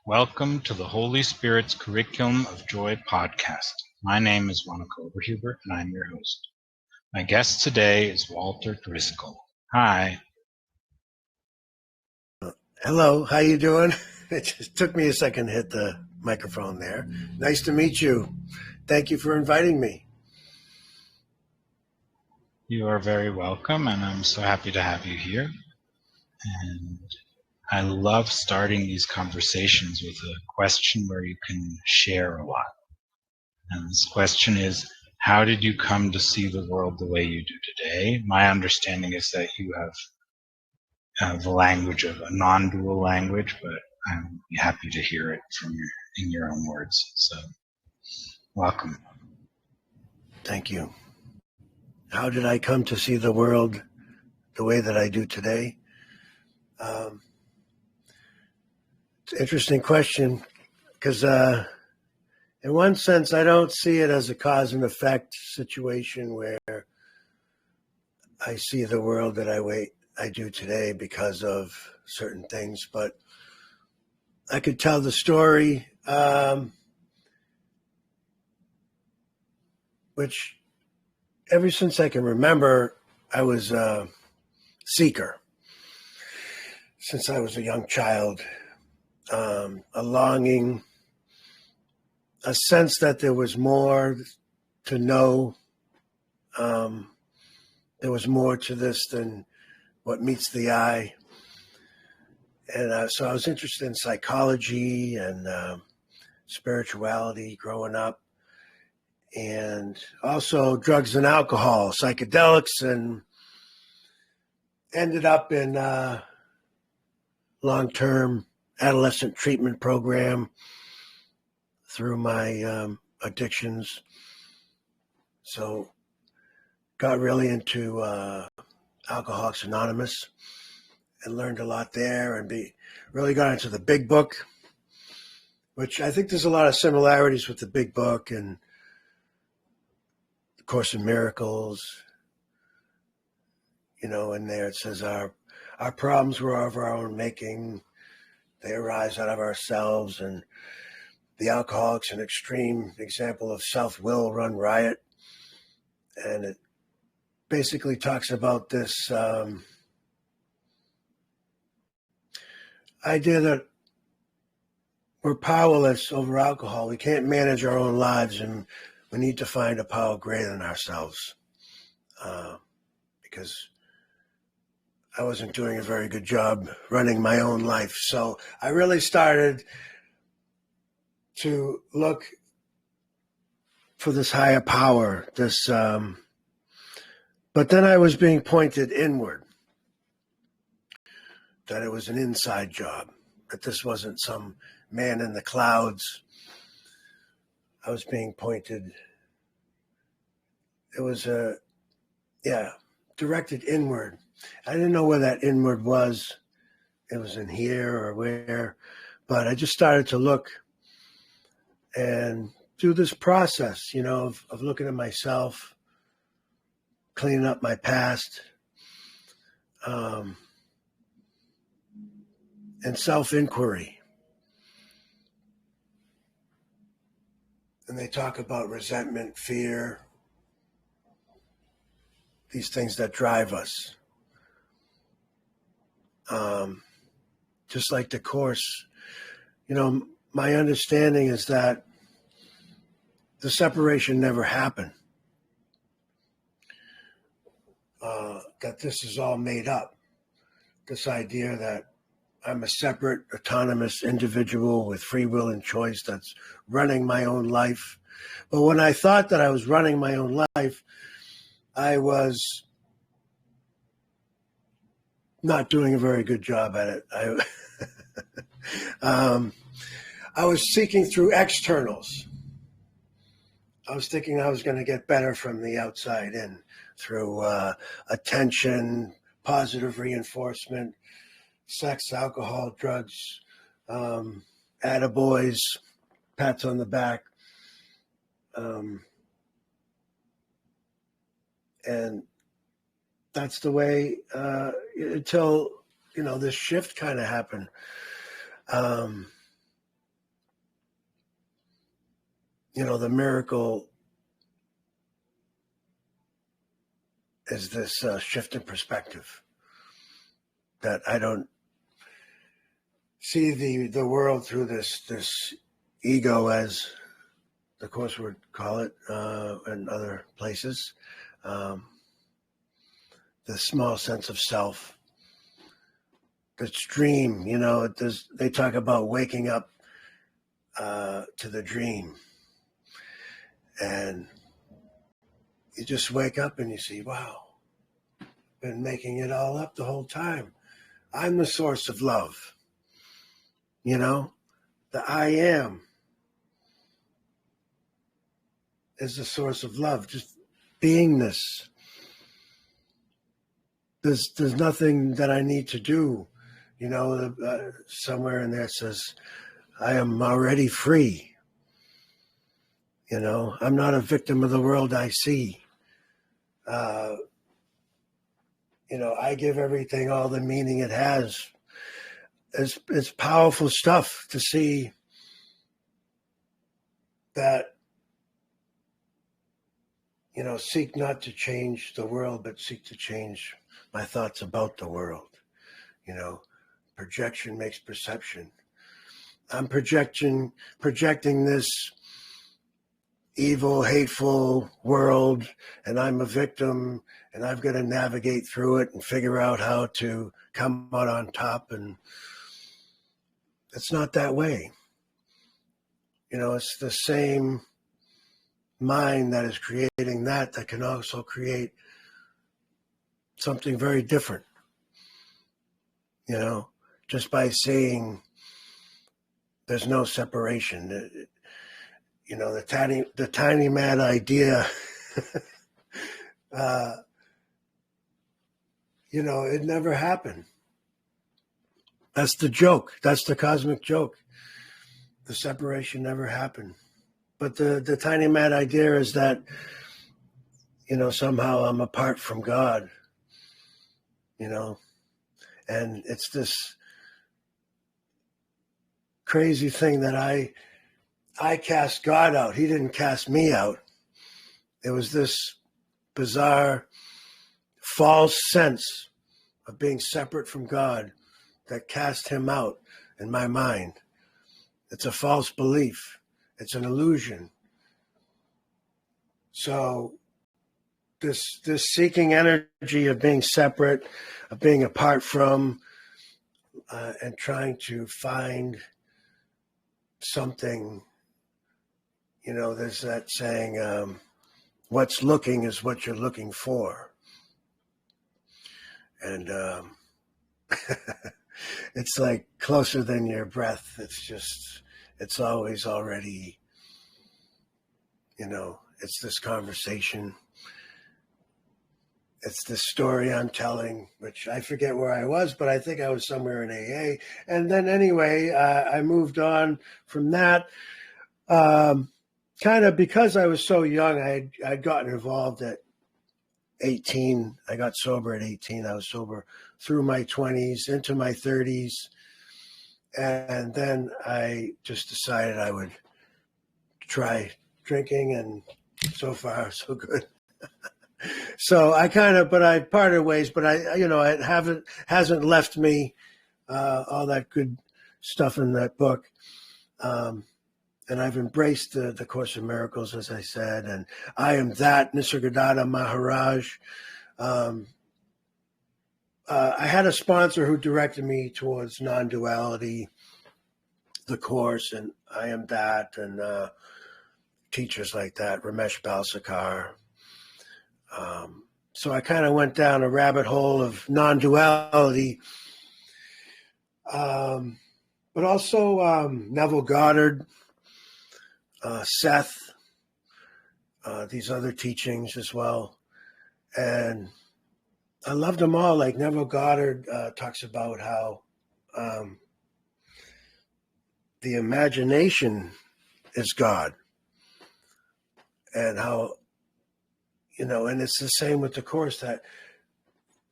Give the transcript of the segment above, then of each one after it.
Welcome to the Holy Spirit's Curriculum of Joy podcast. My name is Monica Oberhuber, and I'm your host. My guest today is Walter Driscoll. Hi. Hello, how you doing? It just took me a second to hit the microphone there. Nice to meet you. Thank you for inviting me. You are very welcome, and I'm so happy to have you here. And I love starting these conversations with a question where you can share a lot. And this question is, how did you come to see the world the way you do today? My understanding is that you have the language of a non-dual language, but I'm happy to hear it in your own words. So, welcome. Thank you. How did I come to see the world the way that I do today? It's an interesting question because in one sense, I don't see it as a cause and effect situation where I see the world that I do today because of certain things, but I could tell the story, which ever since I can remember, I was a seeker. Since I was a young child, a longing, a sense that there was more to know. There was more to this than what meets the eye. And so I was interested in psychology and spirituality growing up, and also drugs and alcohol, psychedelics, and ended up in long-term adolescent treatment program through my addictions. So got really into Alcoholics Anonymous and learned a lot there, and really got into the Big Book, which I think there's a lot of similarities with the Big Book and the Course in Miracles. You know, in there it says our problems were of our own making. They arise out of ourselves, and the alcoholic's an extreme example of self-will run riot. And it basically talks about this idea that we're powerless over alcohol. We can't manage our own lives, and we need to find a power greater than ourselves, because I wasn't doing a very good job running my own life. So I really started to look for this higher power, but then I was being pointed inward, that it was an inside job, that this wasn't some man in the clouds. I was being pointed. It was directed inward. I didn't know where that inward was. It was in here or where, but I just started to look and do this process, of looking at myself, cleaning up my past, and self-inquiry. And they talk about resentment, fear, these things that drive us. Just like the Course, my understanding is that the separation never happened. That this is all made up. This idea that I'm a separate, autonomous individual with free will and choice that's running my own life. But when I thought that I was running my own life, I was not doing a very good job at it. I was seeking through externals. I was thinking I was going to get better from the outside in through attention, positive reinforcement, sex, alcohol, drugs, attaboys, pats on the back. And that's the way until, this shift kind of happened. the miracle is this shift in perspective, that I don't see the world through this ego, as the Course would call it, in other places. The small sense of self, this dream, they talk about waking up to the dream. And you just wake up and you see, wow, been making it all up the whole time. I'm the source of love. The I am is the source of love, just beingness. There's nothing that I need to do. Somewhere in there it says, I am already free. I'm not a victim of the world I see. I give everything all the meaning it has. It's powerful stuff to see that, seek not to change the world, but seek to change my thoughts about the world. Projection makes perception. I'm projecting this evil, hateful world, and I'm a victim, and I've got to navigate through it and figure out how to come out on top. And it's not that way. It's the same mind that is creating that can also create something very different. Just by seeing there's no separation. The tiny mad idea, it never happened. That's the joke. That's the cosmic joke. The separation never happened. But the tiny mad idea is that, somehow I'm apart from God, and it's this crazy thing that I cast God out. He didn't cast me out. It was this bizarre, false sense of being separate from God that cast him out in my mind. It's a false belief. It's an illusion. So this seeking energy of being separate, of being apart from, and trying to find something, there's that saying, what's looking is what you're looking for. And it's like closer than your breath. It's always already, it's this conversation. It's this story I'm telling, which I forget where I was, but I think I was somewhere in AA. And then anyway, I moved on from that. Kind of because I was so young, I'd gotten involved at 18. I got sober at 18. I was sober through my 20s, into my 30s. And then I just decided I would try drinking, and so far, so good. So I parted ways, but it hasn't left me all that good stuff in that book. And I've embraced the Course in Miracles, as I said, and I am that Nisargadatta Maharaj. I had a sponsor who directed me towards non-duality, the Course, and I am that, and teachers like that, Ramesh Balsekar. So I kind of went down a rabbit hole of non-duality, but also Neville Goddard, Seth, these other teachings as well. And I loved them all. Like Neville Goddard talks about how the imagination is God, and how, and it's the same with the Course, that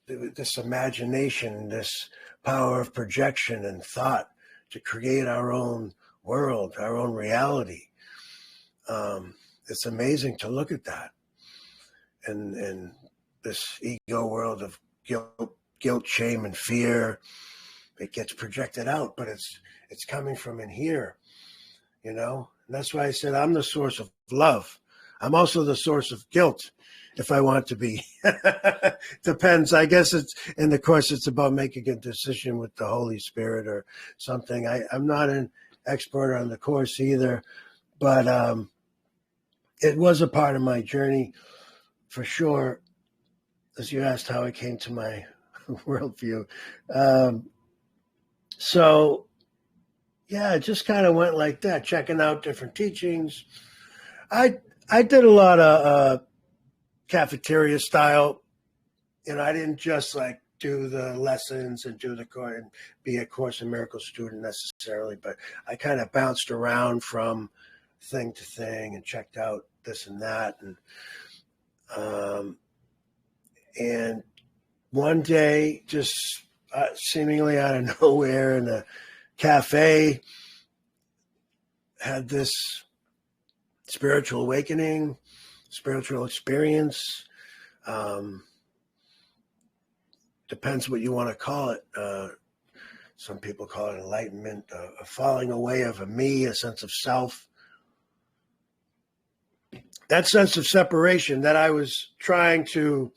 this imagination, this power of projection and thought to create our own world, our own reality. It's amazing to look at that. And this ego world of guilt, shame, and fear, it gets projected out, but it's coming from in here, And that's why I said I'm the source of love. I'm also the source of guilt, if I want to be. Depends. I guess it's in the course. It's about making a decision with the Holy Spirit or something. I'm not an expert on the course either, but it was a part of my journey for sure. As you asked how I came to my worldview. So, yeah, it just kind of went like that, checking out different teachings. I did a lot of cafeteria style. I didn't just like do the lessons and do the course and be a Course in Miracles student necessarily, but I kind of bounced around from thing to thing and checked out this and that. And one day, just seemingly out of nowhere in a cafe, had this spiritual awakening, spiritual experience. Depends what you want to call it. Some people call it enlightenment, a falling away of a me, a sense of self. That sense of separation that I was trying to,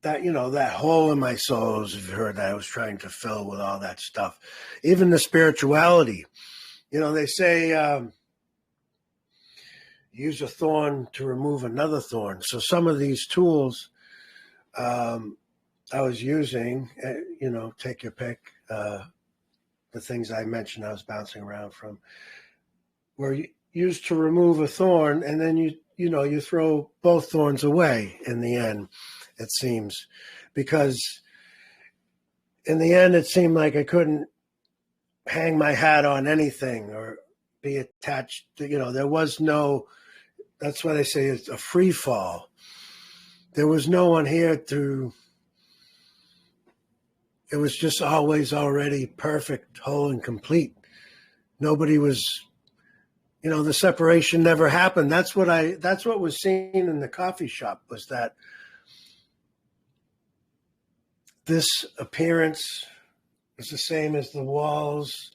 that hole in my soul, as you've heard, that I was trying to fill with all that stuff. Even the spirituality. They say use a thorn to remove another thorn. So some of these tools I was using, take your pick, the things I mentioned I was bouncing around from, were used to remove a thorn, and then you throw both thorns away in the end, it seems, because in the end it seemed like I couldn't hang my hat on anything or be attached to, there was no, that's why they say it's a free fall. There was no one here it was just always already perfect, whole, and complete. Nobody was, the separation never happened. That's what was seen in the coffee shop, was that this appearance is the same as the walls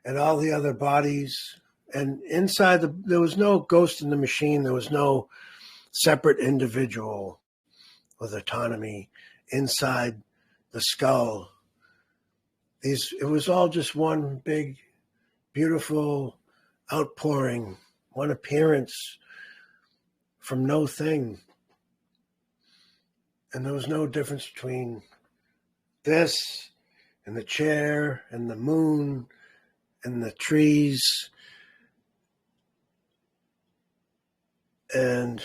and all the other bodies. And inside there was no ghost in the machine. There was no separate individual with autonomy inside the skull. It was all just one big, beautiful outpouring, one appearance from no thing. And there was no difference between this and the chair and the moon and the trees. And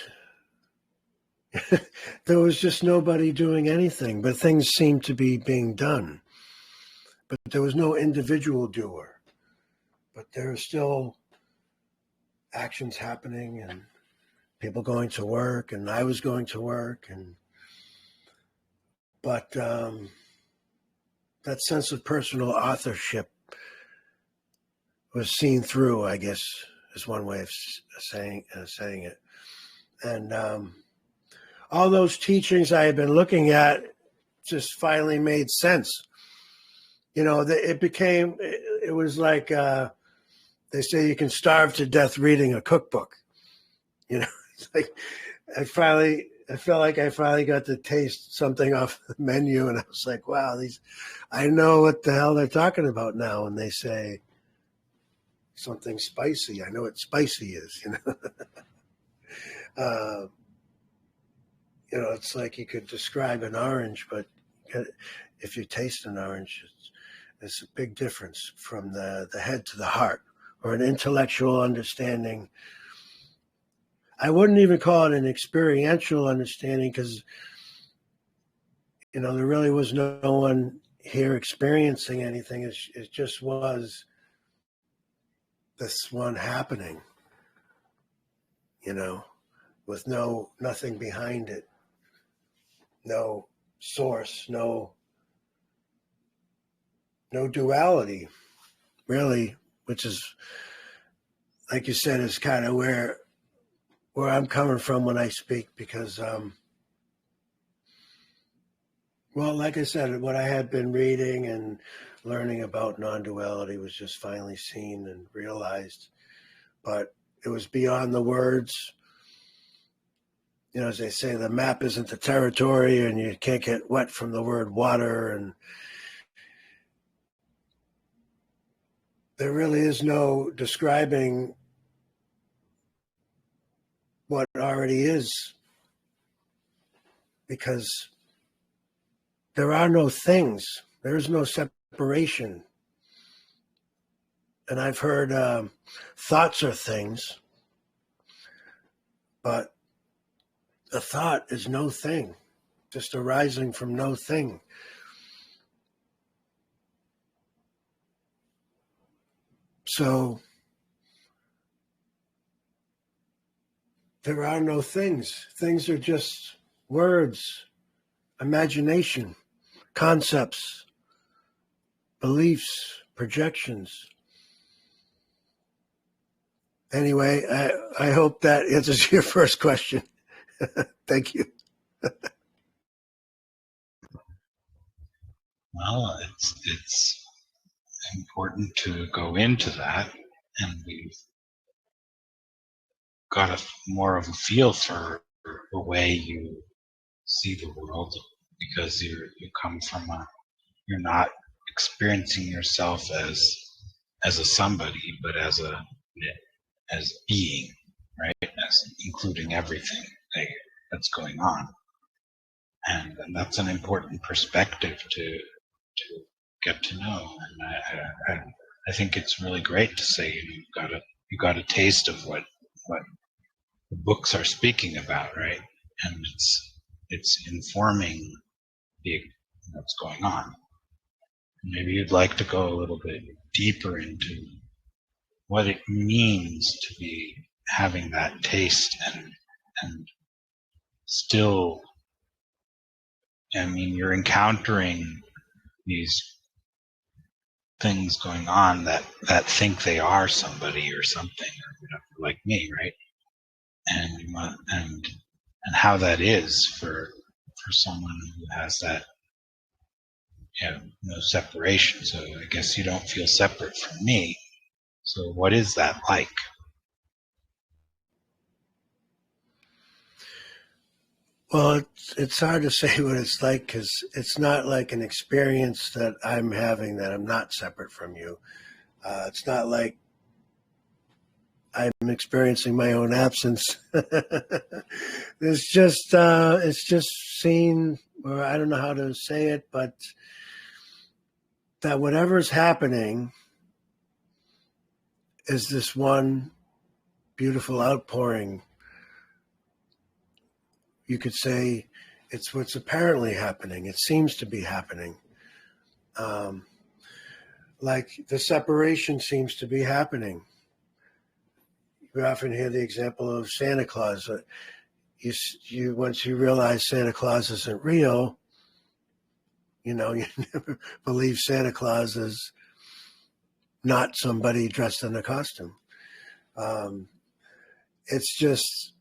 there was just nobody doing anything, but things seemed to be being done. But there was no individual doer. But there were still actions happening and people going to work, and I was going to work. But that sense of personal authorship was seen through, I guess, is one way of saying it. And all those teachings I had been looking at just finally made sense. It was like they say you can starve to death reading a cookbook. It's like I felt like I finally got to taste something off the menu, and I was like, wow, I know what the hell they're talking about now when they say something spicy. I know what spicy is, it's like you could describe an orange, but if you taste an orange, there's a big difference from the head to the heart, or an intellectual understanding. I wouldn't even call it an experiential understanding, because, there really was no one here experiencing anything. It just was this one happening, with nothing behind it, no source, no duality, really, which is like you said, is kind of where I'm coming from when I speak, because well, like I said, what I had been reading and learning about non-duality was just finally seen and realized, but it was beyond the words. You know, as they say, the map isn't the territory, and you can't get wet from the word water, and there really is no describing what already is, because there are no things. There is no separation. And I've heard thoughts are things, but a thought is no thing, just arising from no thing. So there are no things. Things are just words, imagination, concepts, beliefs, projections. Anyway, I hope that answers your first question. Thank you. Well, it's important to go into that, and we've got more of a feel for the way you see the world, because you come from you're not experiencing yourself as a somebody, but as being, right? As including everything that's going on, and that's an important perspective to get to know. And I think it's really great to say you got a taste of what the books are speaking about, right? And it's informing what's going on. Maybe you'd like to go a little bit deeper into what it means to be having that taste, and still, I mean, you're encountering these things going on that think they are somebody or something or whatever, like me, right? And how that is for someone who has that, no separation. So I guess you don't feel separate from me. So what is that like? Well, it's hard to say what it's like, because it's not like an experience that I'm having that I'm not separate from you. It's not like I'm experiencing my own absence. It's just seen, or I don't know how to say it, but that whatever's happening is this one beautiful outpouring. You could say it's what's apparently happening. It seems to be happening. Like the separation seems to be happening. You often hear the example of Santa Claus. You once you realize Santa Claus isn't real, you never believe Santa Claus is not somebody dressed in a costume. It's just,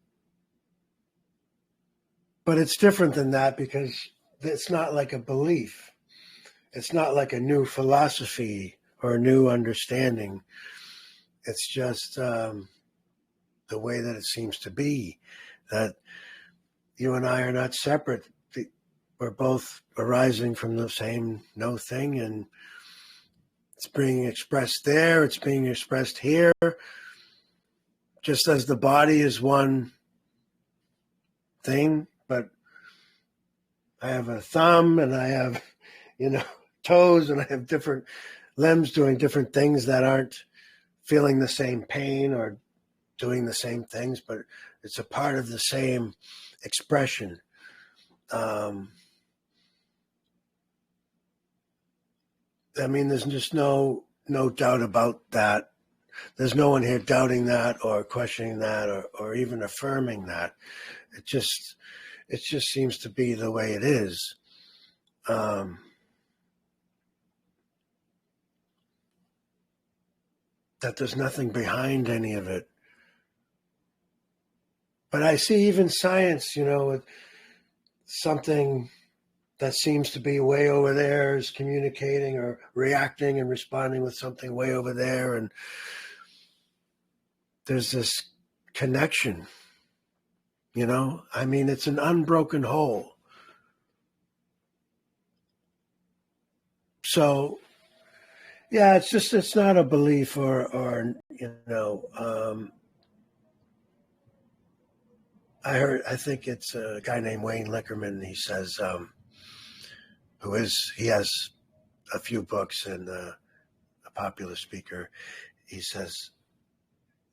but it's different than that, because it's not like a belief. It's not like a new philosophy or a new understanding. It's just the way that it seems to be, that you and I are not separate. We're both arising from the same no thing, and it's being expressed there, it's being expressed here. Just as the body is one thing, but I have a thumb and I have, toes, and I have different limbs doing different things that aren't feeling the same pain or doing the same things, but it's a part of the same expression. I mean, there's just no doubt about that. There's no one here doubting that or questioning that or even affirming that. It just seems to be the way it is. that there's nothing behind any of it. But I see even science, with something that seems to be way over there is communicating or reacting and responding with something way over there. And there's this connection, it's an unbroken whole. So, yeah, it's not a belief or I think it's a guy named Wayne Lickerman. He says, he has a few books and a popular speaker. He says,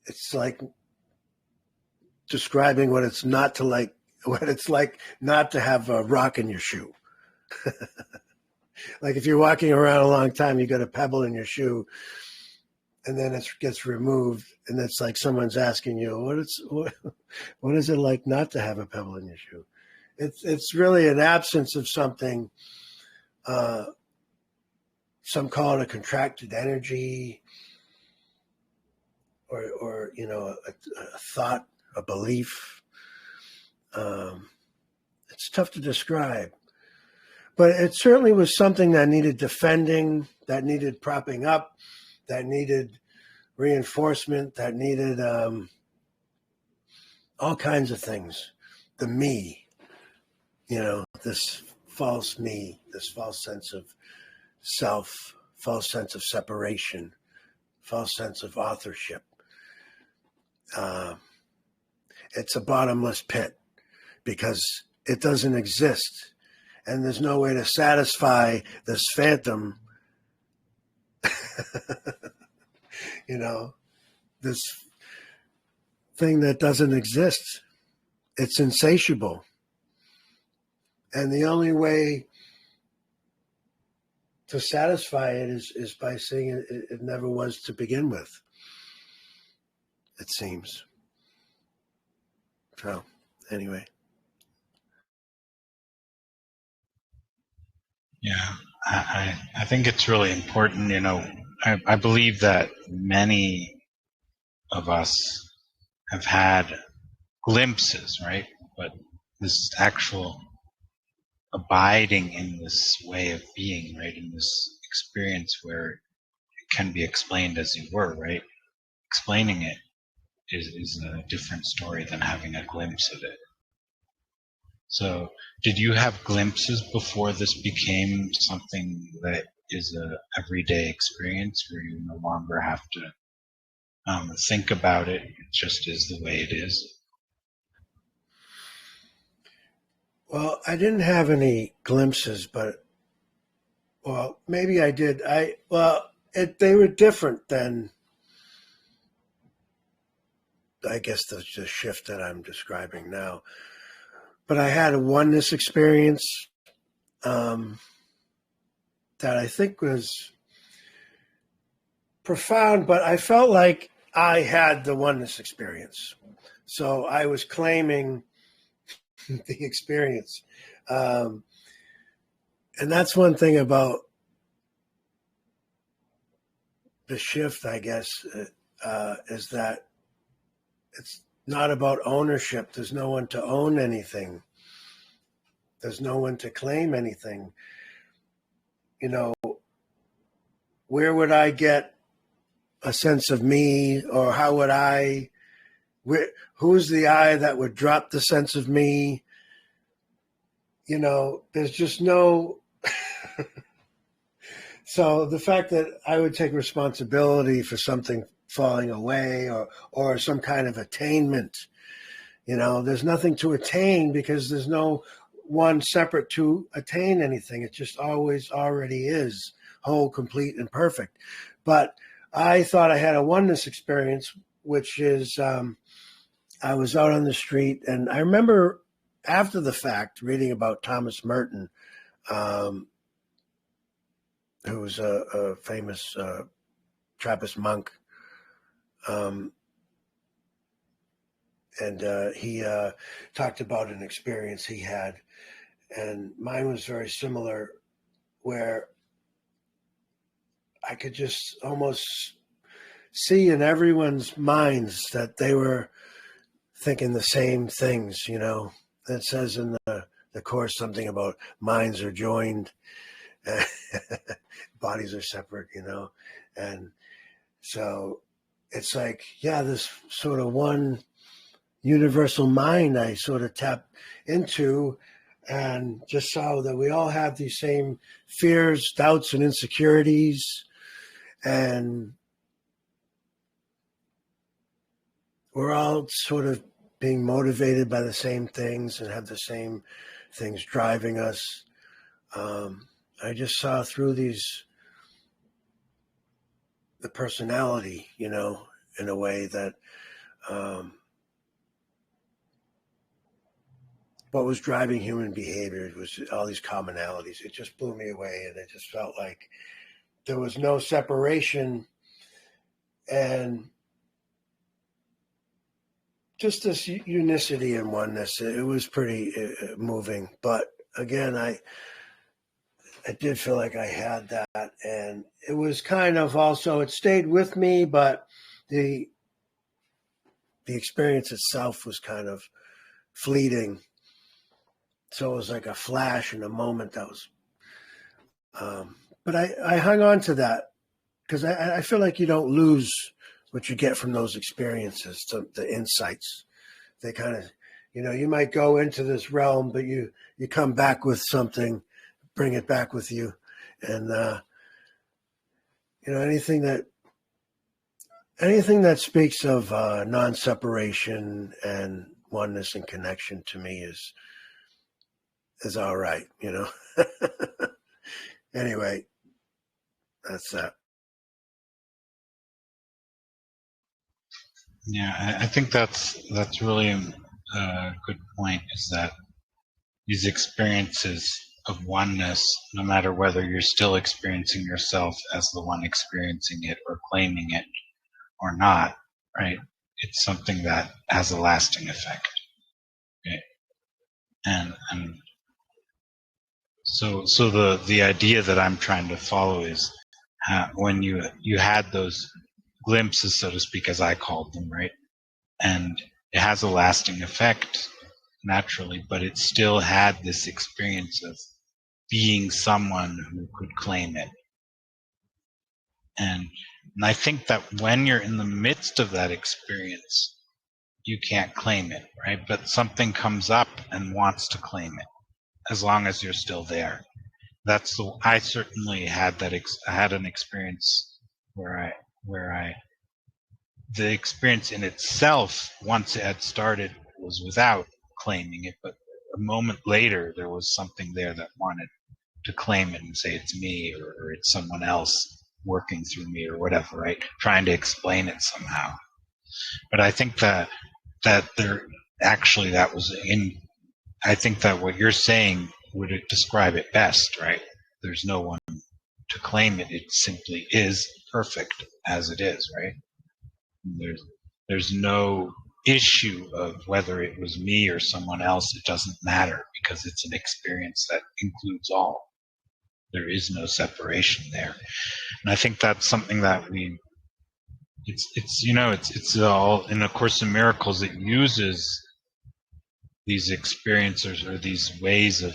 it's like describing what it's not to like, what it's like not to have a rock in your shoe. Like if you're walking around a long time, you got a pebble in your shoe, and then it gets removed, and it's like someone's asking you, what is it like not to have a pebble in your shoe? It's really an absence of something. Some call it a contracted energy, or a thought, a belief. It's tough to describe, but it certainly was something that needed defending, that needed propping up, that needed reinforcement, that needed all kinds of things. The me, this false me, this false sense of self, false sense of separation, false sense of authorship. It's a bottomless pit because it doesn't exist. And there's no way to satisfy this phantom, this thing that doesn't exist. It's insatiable. And the only way to satisfy it is by saying it never was to begin with, it seems. So, anyway. Yeah, I think it's really important. I believe that many of us have had glimpses, right? But this actual abiding in this way of being, right, in this experience where it can be explained as you were, right? Explaining it is a different story than having a glimpse of it. So, did you have glimpses before this became something that is a everyday experience where you no longer have to think about it? It just is the way it is. Well, I didn't have any glimpses, but maybe I did. They were different than, I guess, the shift that I'm describing now. But I had a oneness experience that I think was profound, but I felt like I had the oneness experience. So I was claiming the experience. And that's one thing about the shift, I guess, is that it's not about ownership. There's no one to own anything. There's no one to claim anything. Where would I get a sense of me, or how would who's the I that would drop the sense of me? There's just no. So the fact that I would take responsibility for something falling away or some kind of attainment, there's nothing to attain because there's no one separate to attain anything. It just always already is whole, complete, and perfect. But I thought I had a oneness experience, which is I was out on the street, and I remember after the fact reading about Thomas Merton, who was a famous Trappist monk. And he talked about an experience he had, and mine was very similar, where I could just almost see in everyone's minds that they were thinking the same things, you know. It says in the Course something about minds are joined, bodies are separate, you know. And so it's like, yeah, this sort of one universal mind I sort of tapped into, and just saw that we all have these same fears, doubts, and insecurities. And we're all sort of being motivated by the same things and have the same things driving us. I just saw through the personality, you know, in a way that what was driving human behavior was all these commonalities. It just blew me away, and it just felt like there was no separation, and just this unicity and oneness. It was pretty moving. But again, I did feel like I had that, and it was kind of also, it stayed with me, but the experience itself was kind of fleeting. So it was like a flash in a moment that was, but I hung on to that because I feel like you don't lose what you get from those experiences, the insights. They kind of, you know, you might go into this realm, but you come back with something, bring it back with you. And, you know, anything that speaks of non-separation and oneness and connection to me is all right, you know. Anyway, that's that. Yeah, I think that's really a good point, is that these experiences of oneness, no matter whether you're still experiencing yourself as the one experiencing it or claiming it or not, right? It's something that has a lasting effect. Okay? And so the idea that I'm trying to follow is when you had those glimpses, so to speak, as I called them, right? And it has a lasting effect naturally, but it still had this experience of being someone who could claim it. And I think that when you're in the midst of that experience, you can't claim it, right? But something comes up and wants to claim it, as long as you're still there. I certainly had that. I had an experience where the experience in itself, once it had started, was without claiming it, but a moment later there was something there that wanted to claim it and say it's me, or it's someone else working through me, or whatever, right? Trying to explain it somehow. But I think that there actually, that was in, I think that what you're saying would describe it best, right? There's no one to claim it. It simply is perfect as it is, right? There's no issue of whether it was me or someone else. It doesn't matter, because it's an experience that includes all. There is no separation there. And I think that's something that it's all in A Course in Miracles. It uses these experiences, or these ways of,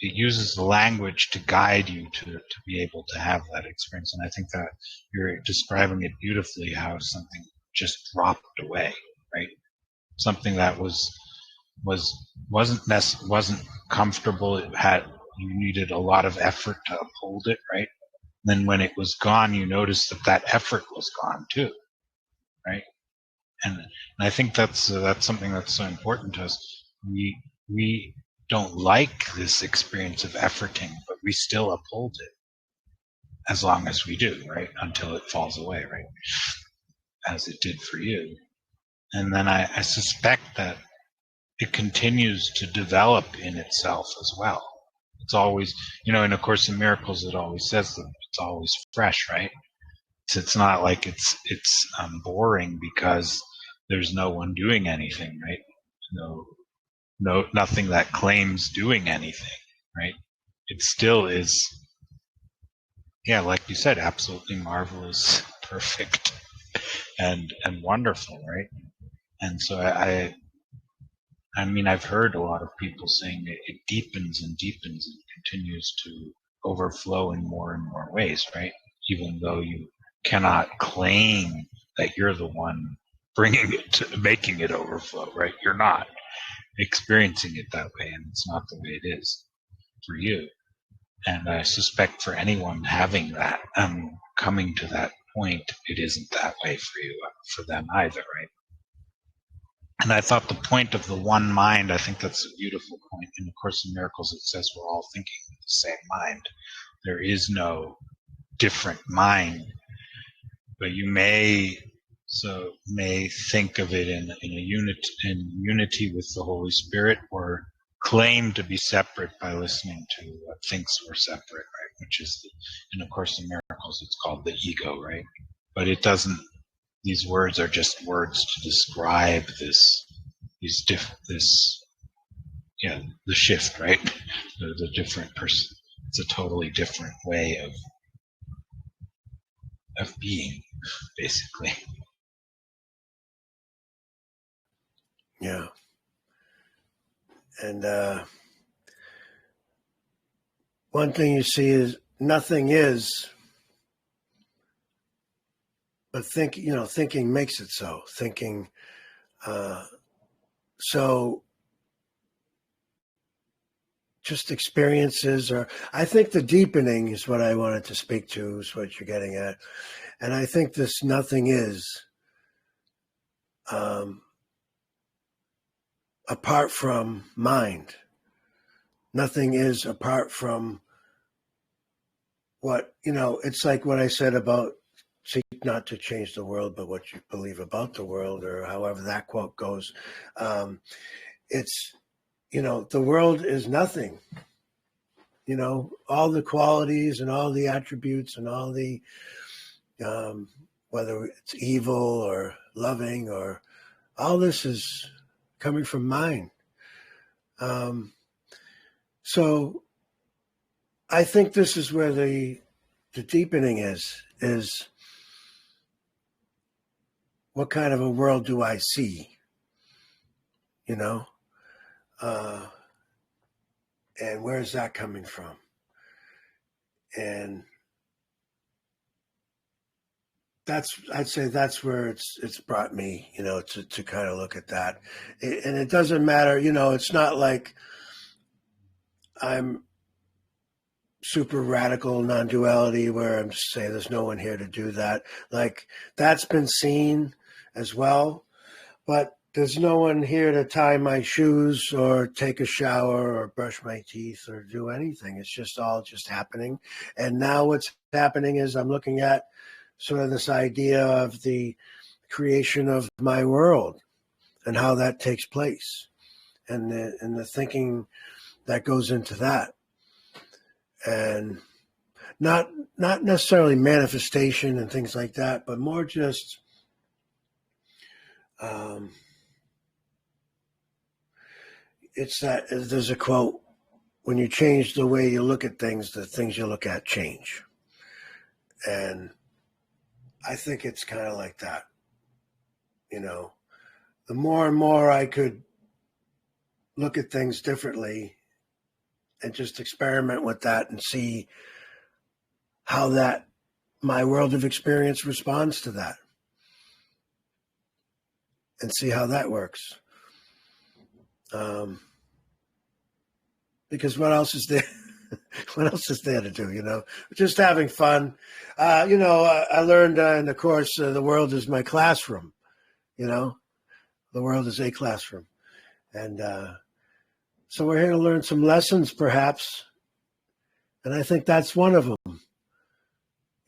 it uses the language to guide you to be able to have that experience. And I think that you're describing it beautifully, how something just dropped away, right? Something that wasn't comfortable. You needed a lot of effort to uphold it, right? And then when it was gone, you noticed that effort was gone too, right? And I think that's something that's so important to us. We don't like this experience of efforting, but we still uphold it as long as we do, right? Until it falls away, right? As it did for you. And then I suspect that it continues to develop in itself as well. It's always, in A Course in Miracles, it always says that it's always fresh, right? It's not like it's boring because there's no one doing anything, right? Nothing that claims doing anything, right? It still is, yeah, like you said, absolutely marvelous, perfect. and wonderful, right? And so I mean, I've heard a lot of people saying it deepens and deepens and continues to overflow in more and more ways, right? Even though you cannot claim that you're the one bringing it to making it overflow, right? You're not experiencing it that way, and it's not the way it is for you. And I suspect for anyone having that, coming to that point, it isn't that way for you, for them either, right? And I thought the point of the one mind, I think that's a beautiful point. In A Course in Miracles, it says we're all thinking with the same mind. There is no different mind, but you may think of it in unity with the Holy Spirit, or claim to be separate by listening to what thinks we're separate, right? Which is, in A Course in Miracles, it's called the ego, right? But it doesn't. These words are just words to describe the shift, right? The different person. It's a totally different way of being, basically. Yeah. And one thing you see is nothing is, but thinking makes it so. Thinking, so just experiences, or I think the deepening is what I wanted to speak to, is what you're getting at. And I think this nothing is, apart from mind. Nothing is apart from what, it's like what I said about seek not to change the world, but what you believe about the world, or however that quote goes. It's, the world is nothing. All the qualities and all the attributes and all the, whether it's evil or loving, or all this is coming from mind. So I think this is where the deepening is what kind of a world do I see? And where is that coming from? And I'd say that's where it's brought me, to kind of look at that. And it doesn't matter, it's not like I'm super radical non-duality where I'm just saying there's no one here to do that. Like, that's been seen as well, but there's no one here to tie my shoes or take a shower or brush my teeth or do anything. It's just all just happening. And now what's happening is I'm looking at sort of this idea of the creation of my world and how that takes place, and the thinking that goes into that. And not necessarily manifestation and things like that, but more just it's that there's a quote: when you change the way you look at things, the things you look at change. And I think it's kind of like that. The more and more I could look at things differently and just experiment with that and see how that my world of experience responds to that, and see how that works. Because what else is there? What else is there to do? Just having fun. I learned in the course, the world is my classroom. The world is a classroom, and so we're here to learn some lessons, perhaps. And I think that's one of them.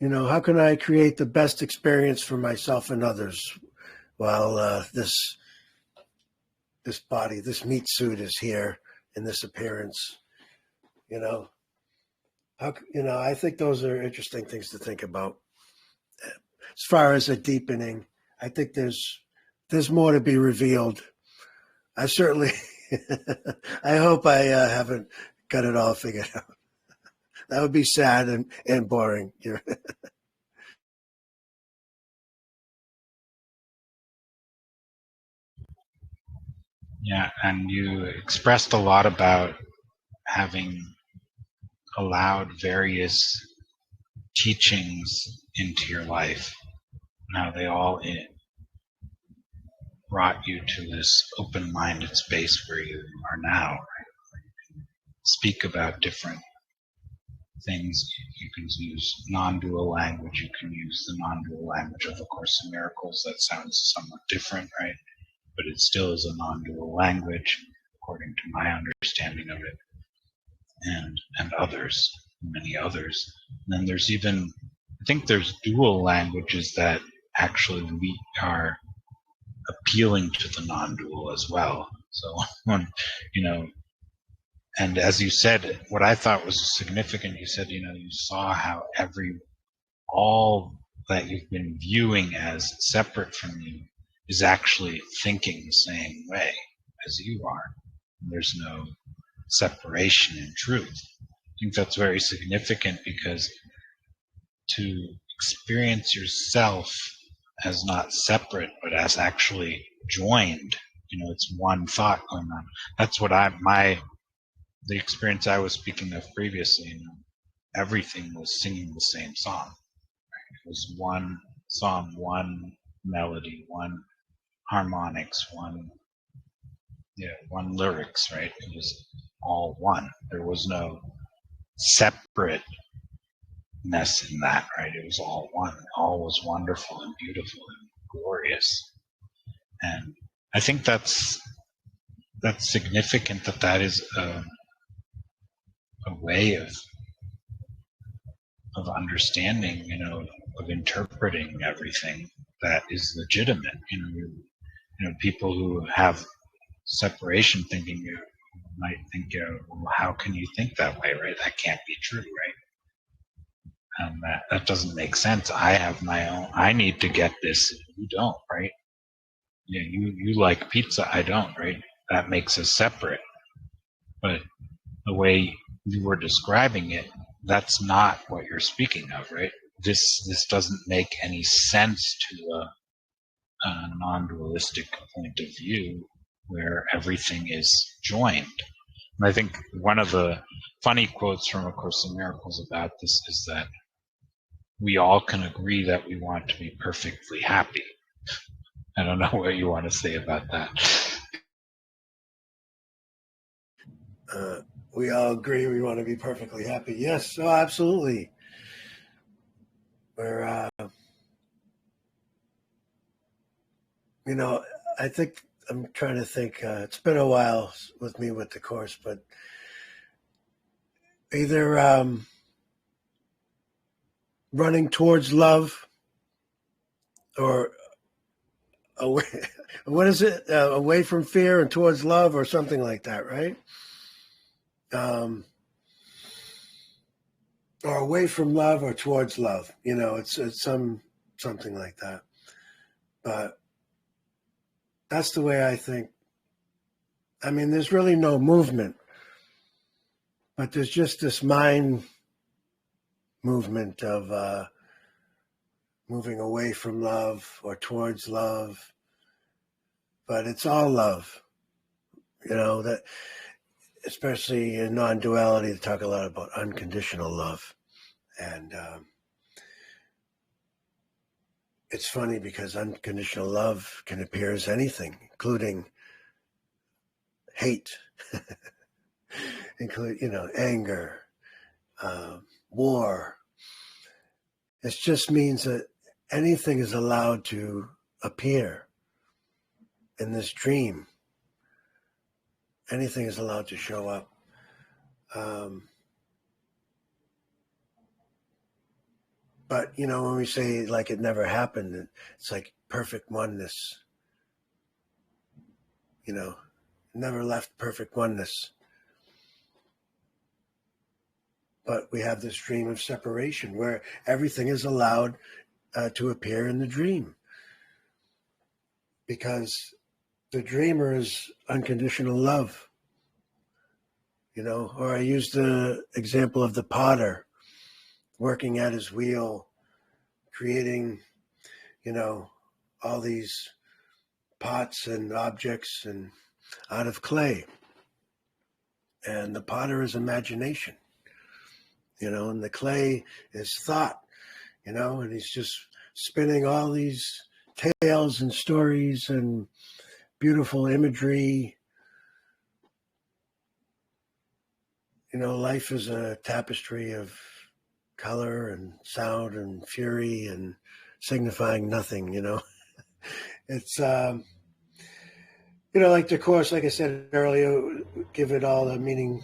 How can I create the best experience for myself and others while this body, this meat suit is here in this appearance? I think those are interesting things to think about. As far as a deepening, I think there's more to be revealed. I certainly, I hope I haven't got it all figured out. That would be sad and boring. Yeah, and you expressed a lot about having allowed various teachings into your life, and how they all brought you to this open-minded space where you are now. Right? Speak about different things. You can use non-dual language. You can use the non-dual language of A Course in Miracles. That sounds somewhat different, right? But it still is a non-dual language, according to my understanding of it, and others, many others. And then there's even, I think there's dual languages that actually we are appealing to the non-dual as well. So, you know, and as you said, what I thought was significant, you said, you saw how all that you've been viewing as separate from you is actually thinking the same way as you are. There's no separation in truth. I think that's very significant, because to experience yourself as not separate but as actually joined, it's one thought going on. That's what the experience I was speaking of previously. Everything was singing the same song. It was one song, one melody, one harmonics, one lyrics, right? It was all one. There was no separateness in that, right? It was all one. All was wonderful and beautiful and glorious. And I think that's significant, that is a way of understanding, of interpreting everything that is legitimate. People who have separation thinking, might think, well, how can you think that way, right? That can't be true, right? That doesn't make sense. I have my own. I need to get this. You don't, right? You like pizza. I don't, right? That makes us separate. But the way you were describing it, that's not what you're speaking of, right? This doesn't make any sense to a non-dualistic point of view where everything is joined. And I think one of the funny quotes from A Course in Miracles about this is that we all can agree that we want to be perfectly happy. I don't know what you want to say about that. We all agree we want to be perfectly happy. Yes, oh, absolutely. We're, I think I'm trying to think. It's been a while with me with the Course, but either running towards love or away, what is it? Away from fear and towards love, or something like that, right? Or away from love or towards love. It's something like that. But that's the way I think. I mean, there's really no movement, but there's just this mind movement of moving away from love or towards love. But it's all love. That especially in non-duality, they talk a lot about unconditional love. And it's funny because unconditional love can appear as anything, including hate, anger, war. It just means that anything is allowed to appear in this dream. Anything is allowed to show up. But, when we say like it never happened, it's like perfect oneness. Never left perfect oneness. But we have this dream of separation where everything is allowed to appear in the dream. Because the dreamer is unconditional love. Or I use the example of the potter working at his wheel, creating, all these pots and objects and out of clay. And the potter is imagination, and the clay is thought, and he's just spinning all these tales and stories and beautiful imagery. Life is a tapestry of color and sound and fury and signifying nothing, It's, like the Course, like I said earlier, give it all the meaning.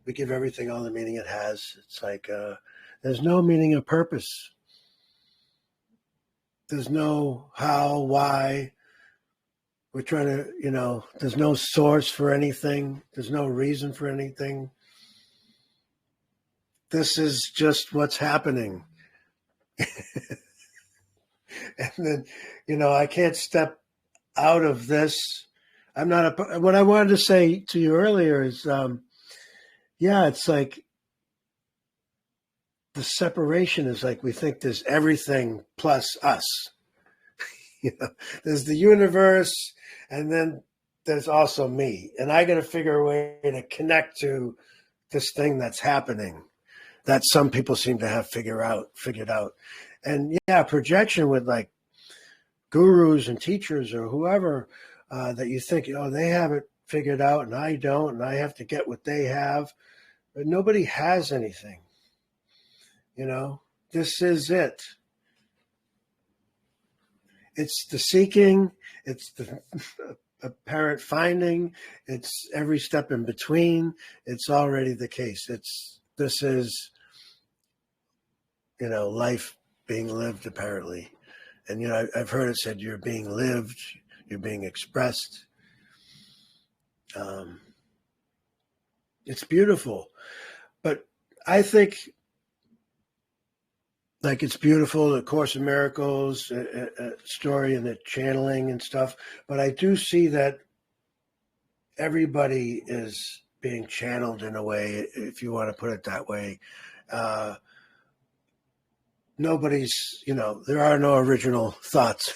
We give everything all the meaning it has. It's like there's no meaning or purpose. There's no how, why. We're trying to, there's no source for anything. There's no reason for anything. This is just what's happening. And then, I can't step out of this. What I wanted to say to you earlier is, it's like the separation is like we think there's everything plus us. There's the universe, and then there's also me. And I got to figure a way to connect to this thing that's happening that some people seem to have figured out. And projection with like gurus and teachers or whoever that you think, they have it figured out and I don't, and I have to get what they have. But nobody has anything. This is it. It's the seeking, it's the apparent finding, it's every step in between. It's already the case. This is, life being lived apparently. And, I've heard it said you're being lived, you're being expressed. It's beautiful. But I think, like, it's beautiful, the Course in Miracles story and the channeling and stuff. But I do see that everybody is being channeled in a way, if you want to put it that way. Nobody's, there are no original thoughts.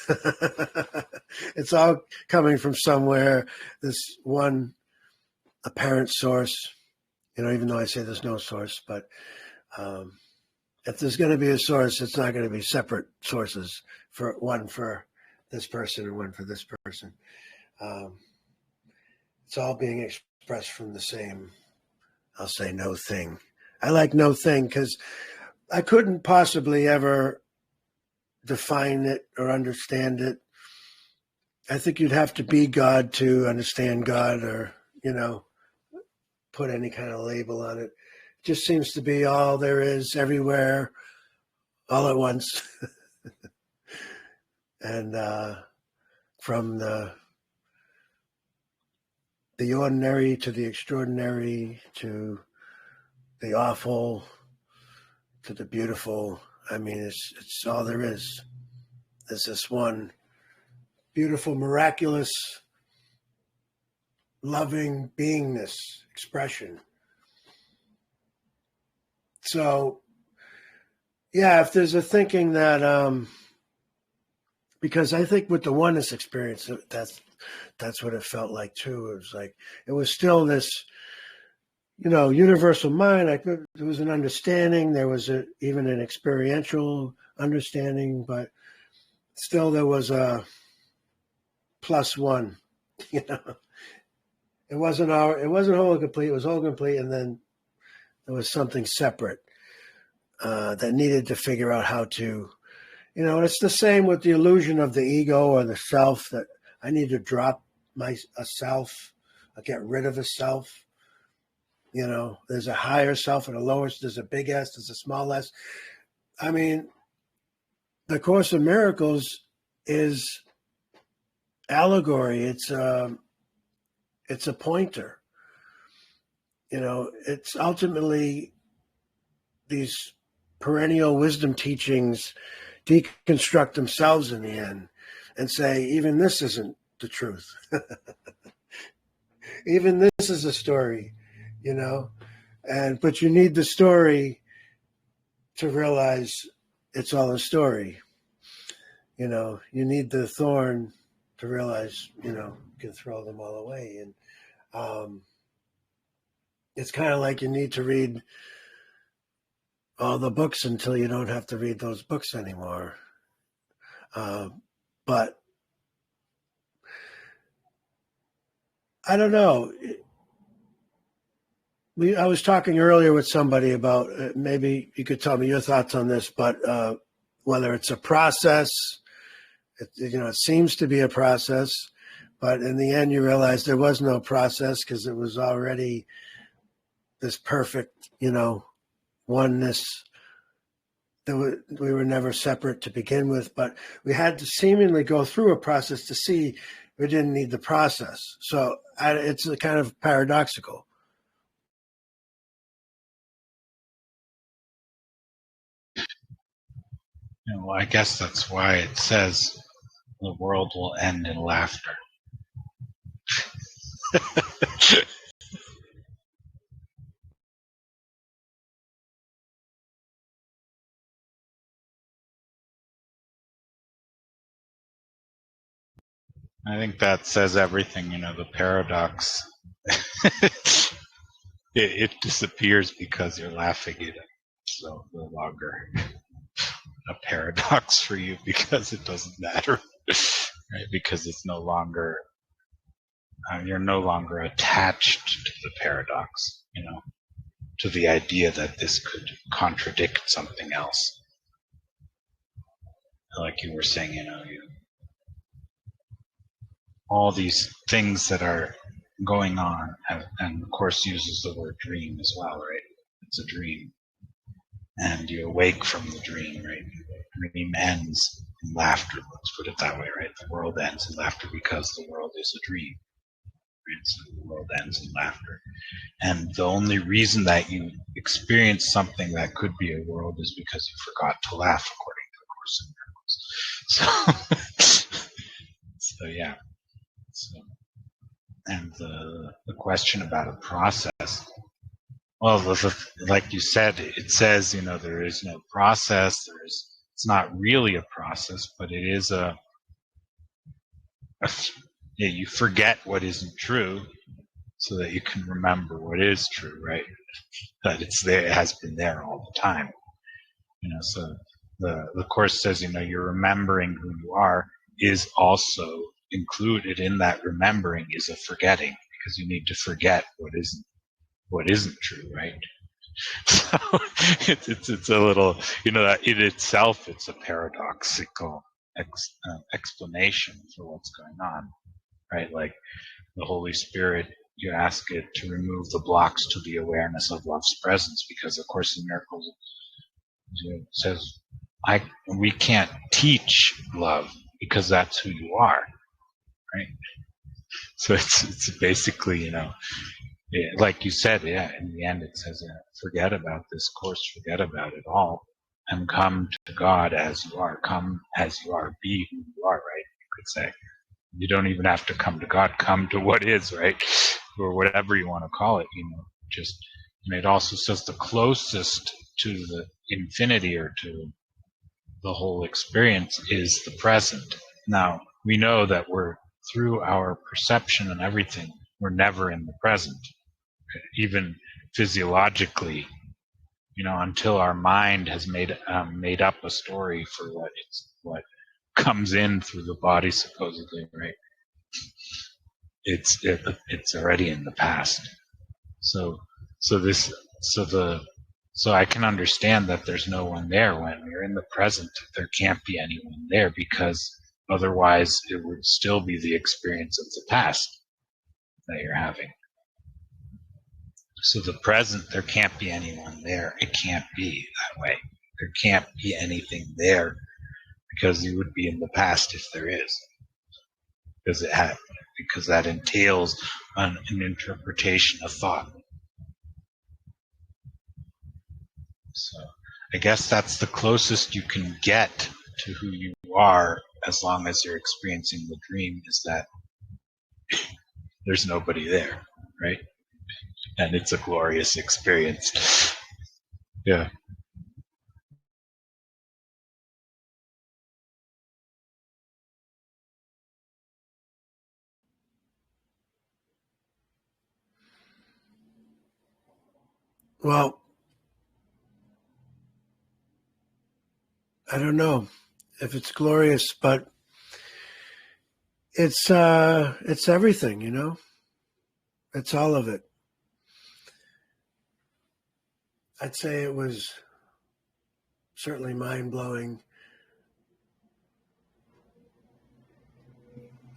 It's all coming from somewhere, this one apparent source, even though I say there's no source, but if there's going to be a source, it's not going to be separate sources, for one for this person and one for this person. It's all being expressed from the same, I'll say, no thing. I like no thing because I couldn't possibly ever define it or understand it. I think you'd have to be God to understand God or, put any kind of label on it. It just seems to be all there is everywhere, all at once. And from the ordinary to the extraordinary to the awful to the beautiful. I mean, it's all there is. There's this one beautiful, miraculous, loving beingness expression. So, if there's a thinking that, because I think with the oneness experience, that's what it felt like too. It was like, it was still this, universal mind. There was an understanding. There was even an experiential understanding, but still there was a plus one. It wasn't whole and complete. It was whole and complete, and then there was something separate that needed to figure out how to. And it's the same with the illusion of the ego or the self, that I need to drop a self, or get rid of a self. There's a higher self and a lower. There's a big S. There's a small S. I mean, the Course in Miracles is allegory. It's a pointer. It's ultimately these perennial wisdom teachings deconstruct themselves in the end and say, even this isn't the truth. Even this is a story. But you need the story to realize it's all a story. You need the thorn to realize, you can throw them all away. And it's kind of like you need to read all the books until you don't have to read those books anymore. But I don't know. I was talking earlier with somebody about maybe you could tell me your thoughts on this, but whether it's a process, it seems to be a process, but in the end you realize there was no process because it was already this perfect, oneness. We were never separate to begin with, but we had to seemingly go through a process to see we didn't need the process. So it's a kind of paradoxical. Well, I guess that's why it says the world will end in laughter. I think that says everything, the paradox. it disappears because you're laughing at it. So no longer a paradox for you because it doesn't matter, right? Because it's no longer, you're no longer attached to the paradox, to the idea that this could contradict something else. Like you were saying, all these things that are going on, and of course uses the word dream as well, right? It's a dream. And you awake from the dream, right? The dream ends in laughter, let's put it that way, right? The world ends in laughter because the world is a dream. Right? So the world ends in laughter. And the only reason that you experience something that could be a world is because you forgot to laugh, according to A Course in Miracles. So yeah. So, and the question about a process, well, like you said, it says, there is no process. It's not really a process, but it is you forget what isn't true so that you can remember what is true, right? That it's there, it has been there all the time. So the Course says, you're remembering who you are is also included in that remembering is a forgetting, because you need to forget what isn't true, right? So it's a little, that in itself it's a paradoxical explanation for what's going on, right? Like the Holy Spirit, you ask it to remove the blocks to the awareness of love's presence, because of Course in Miracles it says we can't teach love because that's who you are, right? So it's basically, like you said, in the end it says, forget about this Course, forget about it all, and come to God as you are. Come as you are, be who you are, right? You could say. You don't even have to come to God, come to what is, right? Or whatever you want to call it, just, and it also says the closest to the infinity or to the whole experience is the present. Now, we know that we're, through our perception and everything, we're never in the present. Even physiologically, until our mind has made up a story for what comes in through the body, supposedly, right? It's already in the past. So I can understand that there's no one there when you're in the present. There can't be anyone there because otherwise it would still be the experience of the past that you're having. So the present, there can't be anyone there. It can't be that way. There can't be anything there because you would be in the past if there is. Because that entails an interpretation of thought. So I guess that's the closest you can get to who you are as long as you're experiencing the dream, is that there's nobody there, right? And it's a glorious experience. Yeah. Well, I don't know if it's glorious, but it's everything, you know? It's all of it. I'd say it was certainly mind-blowing,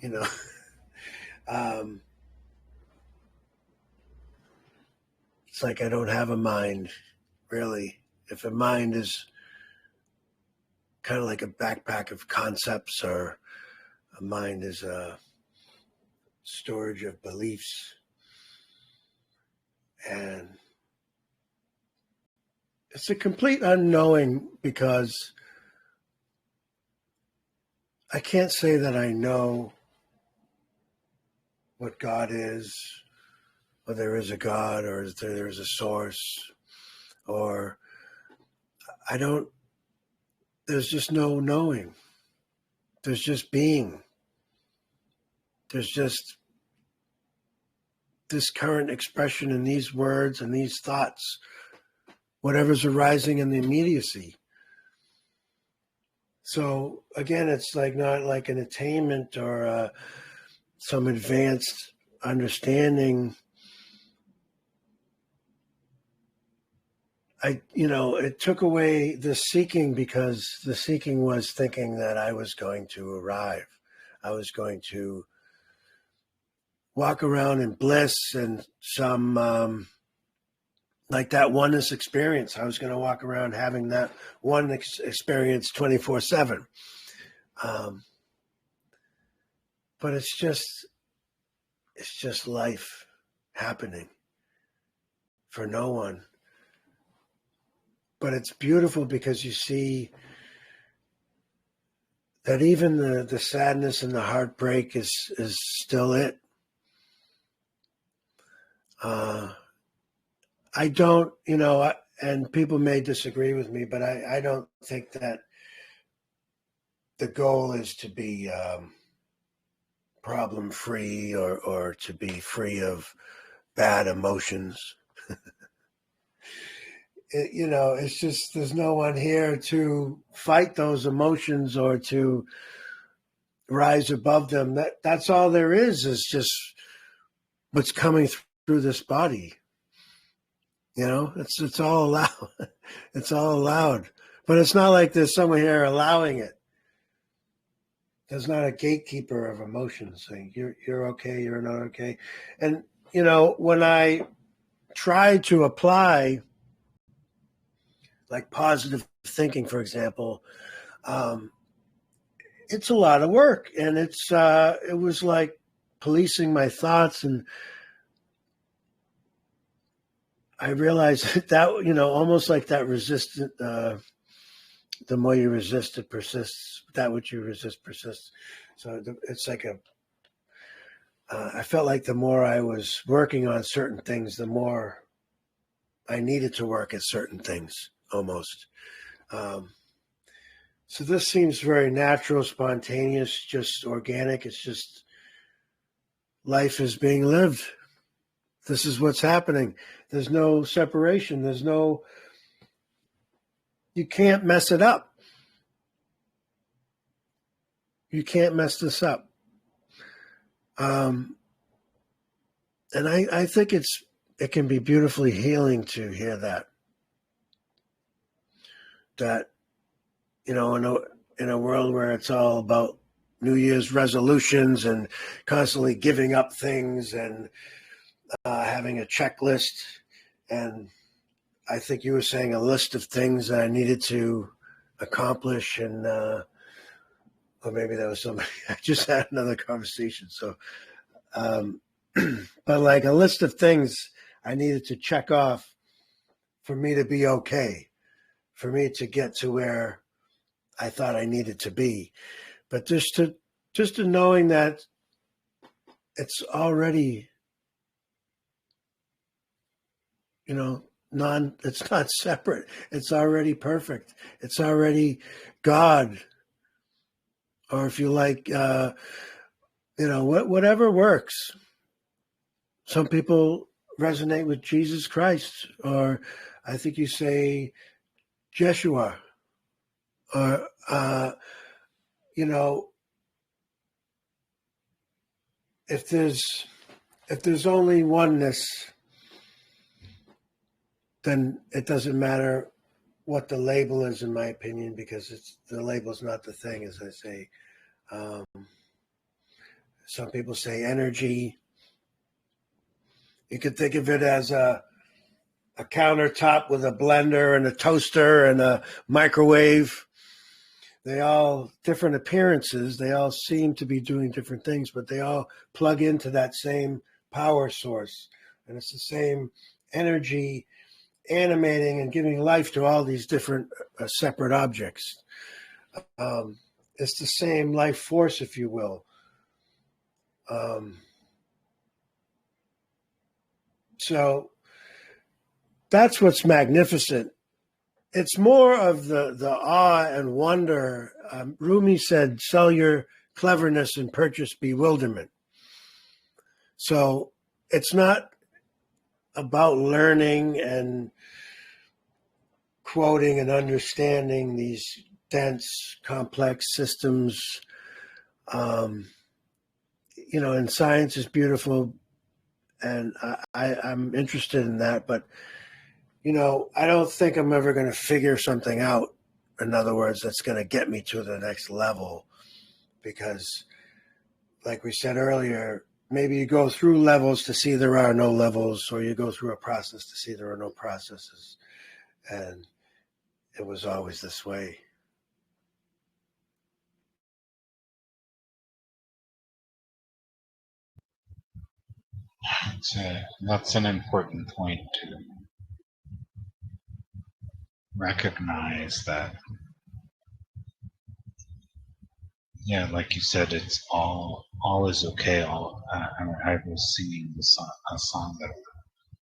you know. um, it's like I don't have a mind, really. If a mind is kind of like a backpack of concepts, or a mind is a storage of beliefs, and it's a complete unknowing, because I can't say that I know what God is, or there is a God, or there is a source, or I don't, there's just no knowing. There's just being. There's just this current expression in these words and these thoughts, whatever's arising in the immediacy. So again, it's like not like an attainment or some advanced understanding. It took away the seeking, because the seeking was thinking that I was going to arrive. I was going to walk around in bliss and some, like that oneness experience. I was going to walk around having that one experience 24/7. But it's just life happening for no one. But it's beautiful, because you see that even the sadness and the heartbreak is still it. I don't, and people may disagree with me, but I don't think that the goal is to be problem free, or to be free of bad emotions. It's just, there's no one here to fight those emotions or to rise above them. That's all there is just what's coming through this body. It's all allowed. It's all allowed. But it's not like there's someone here allowing it. There's not a gatekeeper of emotions saying you're okay, you're not okay. And when I try to apply, like positive thinking, for example, it's a lot of work, and it was like policing my thoughts, and I realized that almost like that resistant. The more you resist, it persists. That which you resist persists. So it's like I felt like the more I was working on certain things, the more I needed to work at certain things, almost. So this seems very natural, spontaneous, just organic. It's just life is being lived. This is what's happening. There's no separation. You can't mess it up. You can't mess this up. And I think it can be beautifully healing to hear that in a world where it's all about New Year's resolutions and constantly giving up things and having a checklist. And I think you were saying a list of things that I needed to accomplish, and or maybe that was somebody. I just had another conversation. So, but like a list of things I needed to check off for me to be okay, for me to get to where I thought I needed to be. But just to knowing that it's already, it's not separate. It's already perfect. It's already God. Or if you like, whatever works. Some people resonate with Jesus Christ, or I think you say Jeshua, or if there's only oneness, then it doesn't matter what the label is, in my opinion, because the label's not the thing, as I say. Some people say energy. You could think of it as a countertop with a blender and a toaster and a microwave. They all different appearances. They all seem to be doing different things, but they all plug into that same power source. And it's the same energy animating and giving life to all these different separate objects. It's the same life force, if you will. So that's what's magnificent. It's more of the awe and wonder. Rumi said, sell your cleverness and purchase bewilderment. So it's not about learning and quoting and understanding these dense, complex systems. And science is beautiful, and I'm interested in that, but I don't think I'm ever going to figure something out. In other words, that's going to get me to the next level, because like we said earlier, maybe you go through levels to see there are no levels, or you go through a process to see there are no processes. And it was always this way. That's an important point to recognize that. Yeah, like you said, it's all is okay. I was singing a song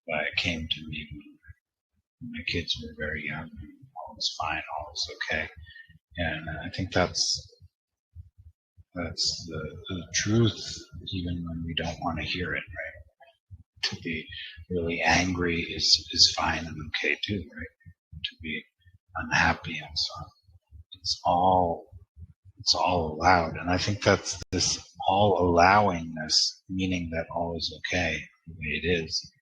that came to me when my kids were very young. All is fine, all is okay, and I think that's the truth, even when we don't want to hear it. Right? To be really angry is fine and okay too, right? To be unhappy and so on. It's all allowed. And I think that's this all allowingness, meaning that all is okay the way it is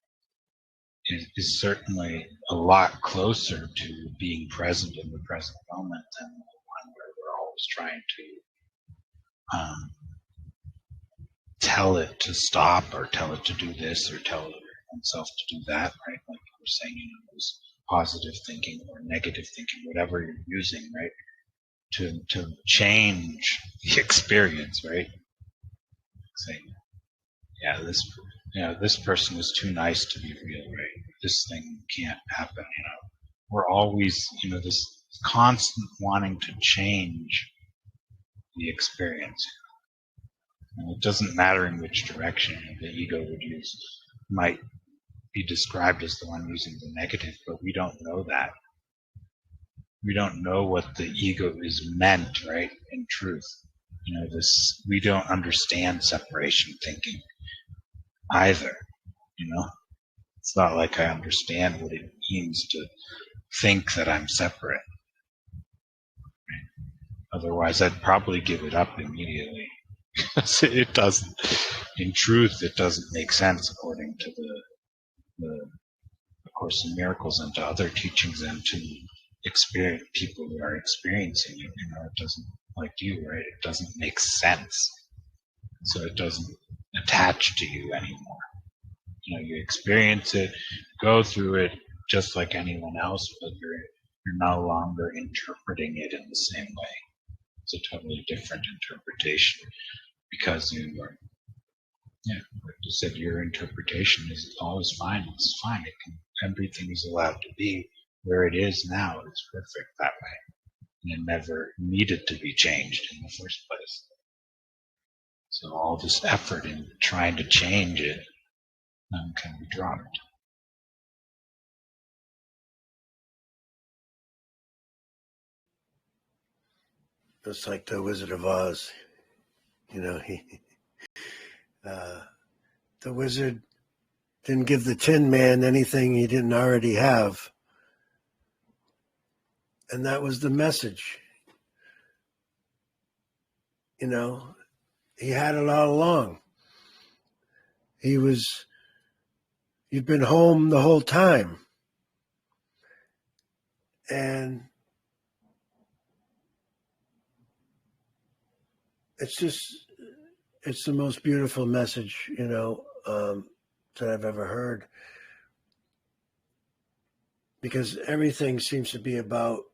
certainly a lot closer to being present in the present moment than the one where we're always trying to tell it to stop, or tell it to do this, or tell oneself to do that, right? Like you were saying, those positive thinking or negative thinking, whatever you're using, right? To change the experience, right? Saying, yeah, this person is too nice to be real, right? This thing can't happen, We're always, this constant wanting to change the experience. And it doesn't matter in which direction the ego would use. Might be described as the one using the negative, but we don't know that. We don't know what the ego is meant, right? In truth, we don't understand separation thinking either. It's not like I understand what it means to think that I'm separate. Right? Otherwise, I'd probably give it up immediately. It doesn't. In truth, it doesn't make sense according to the Course in Miracles and to other teachings, and to people who are experiencing it. It doesn't, like you, right? It doesn't make sense. So it doesn't attach to you anymore. You experience it, go through it just like anyone else, but you're no longer interpreting it in the same way. It's a totally different interpretation, because you are, like you said, your interpretation is always fine. It's fine. Everything is allowed to be where it is now. It's perfect that way. And it never needed to be changed in the first place. So all this effort in trying to change it can be dropped. It's like the Wizard of Oz. The wizard didn't give the Tin Man anything he didn't already have. And that was the message. You know, he had it all along. You've been home the whole time. And it's the most beautiful message, that I've ever heard. Because everything seems to be about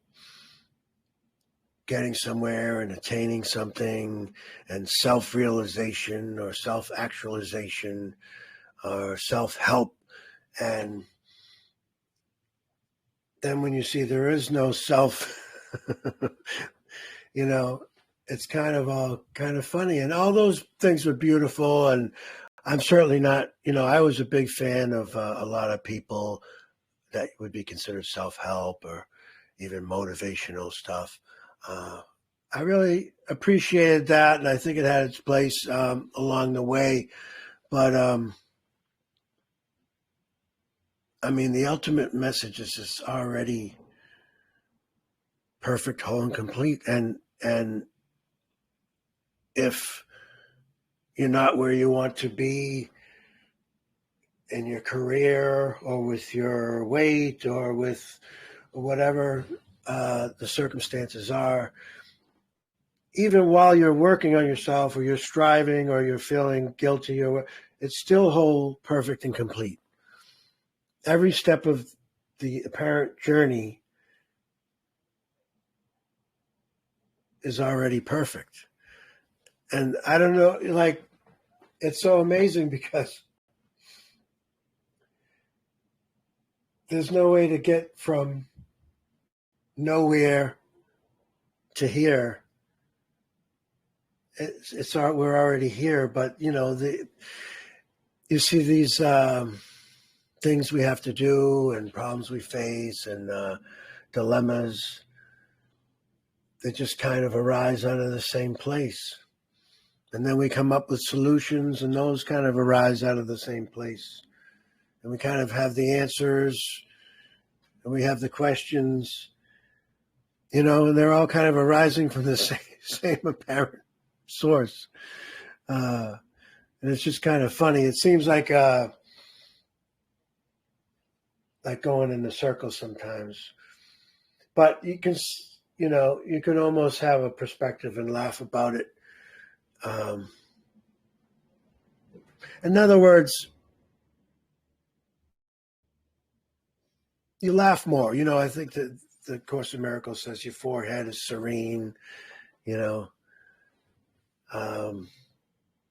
getting somewhere and attaining something and self-realization or self-actualization or self-help. And then when you see there is no self, it's kind of funny. And all those things were beautiful. And I'm certainly not, I was a big fan of a lot of people that would be considered self-help or even motivational stuff. I really appreciated that, and I think it had its place along the way. But the ultimate message is just already perfect, whole, and complete. And if you're not where you want to be in your career or with your weight or with whatever the circumstances are, even while you're working on yourself or you're striving or you're feeling guilty, it's still whole, perfect, and complete. Every step of the apparent journey is already perfect. And I don't know, it's so amazing because there's no way to get from nowhere to here. We're already here, but you see these things we have to do and problems we face and dilemmas. They just kind of arise out of the same place, and then we come up with solutions, and those kind of arise out of the same place, and we kind of have the answers, and we have the questions, and they're all kind of arising from the same apparent source. And it's just kind of funny. It seems like going in a circle sometimes, but you can almost have a perspective and laugh about it. In other words, you laugh more. I think that the Course in Miracles says your forehead is serene. There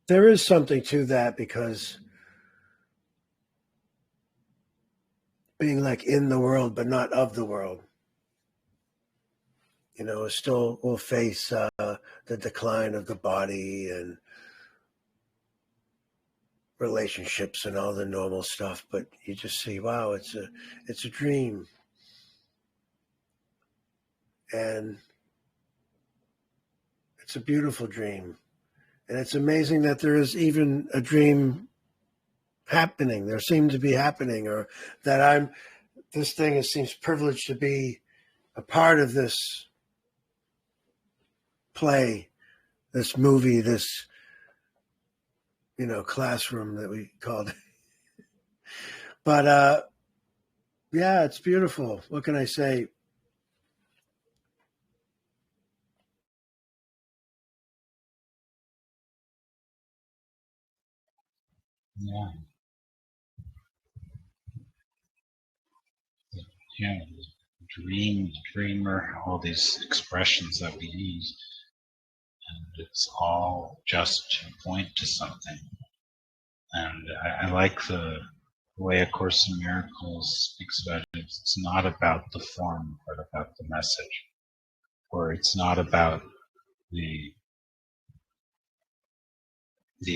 is something to that because being like in the world but not of the world, still will face the decline of the body and relationships and all the normal stuff. But you just see, wow, it's a dream. And it's a beautiful dream. And it's amazing that there is even a dream happening. There seems to be happening, or that it seems privileged to be a part of this play, this movie, this, classroom that we called it. But, yeah, it's beautiful. What can I say? Yeah. Yeah. Dream, dreamer, all these expressions that we use. And it's all just to point to something. And I like the way A Course in Miracles speaks about it. It's not about the form, but about the message. Or it's not about the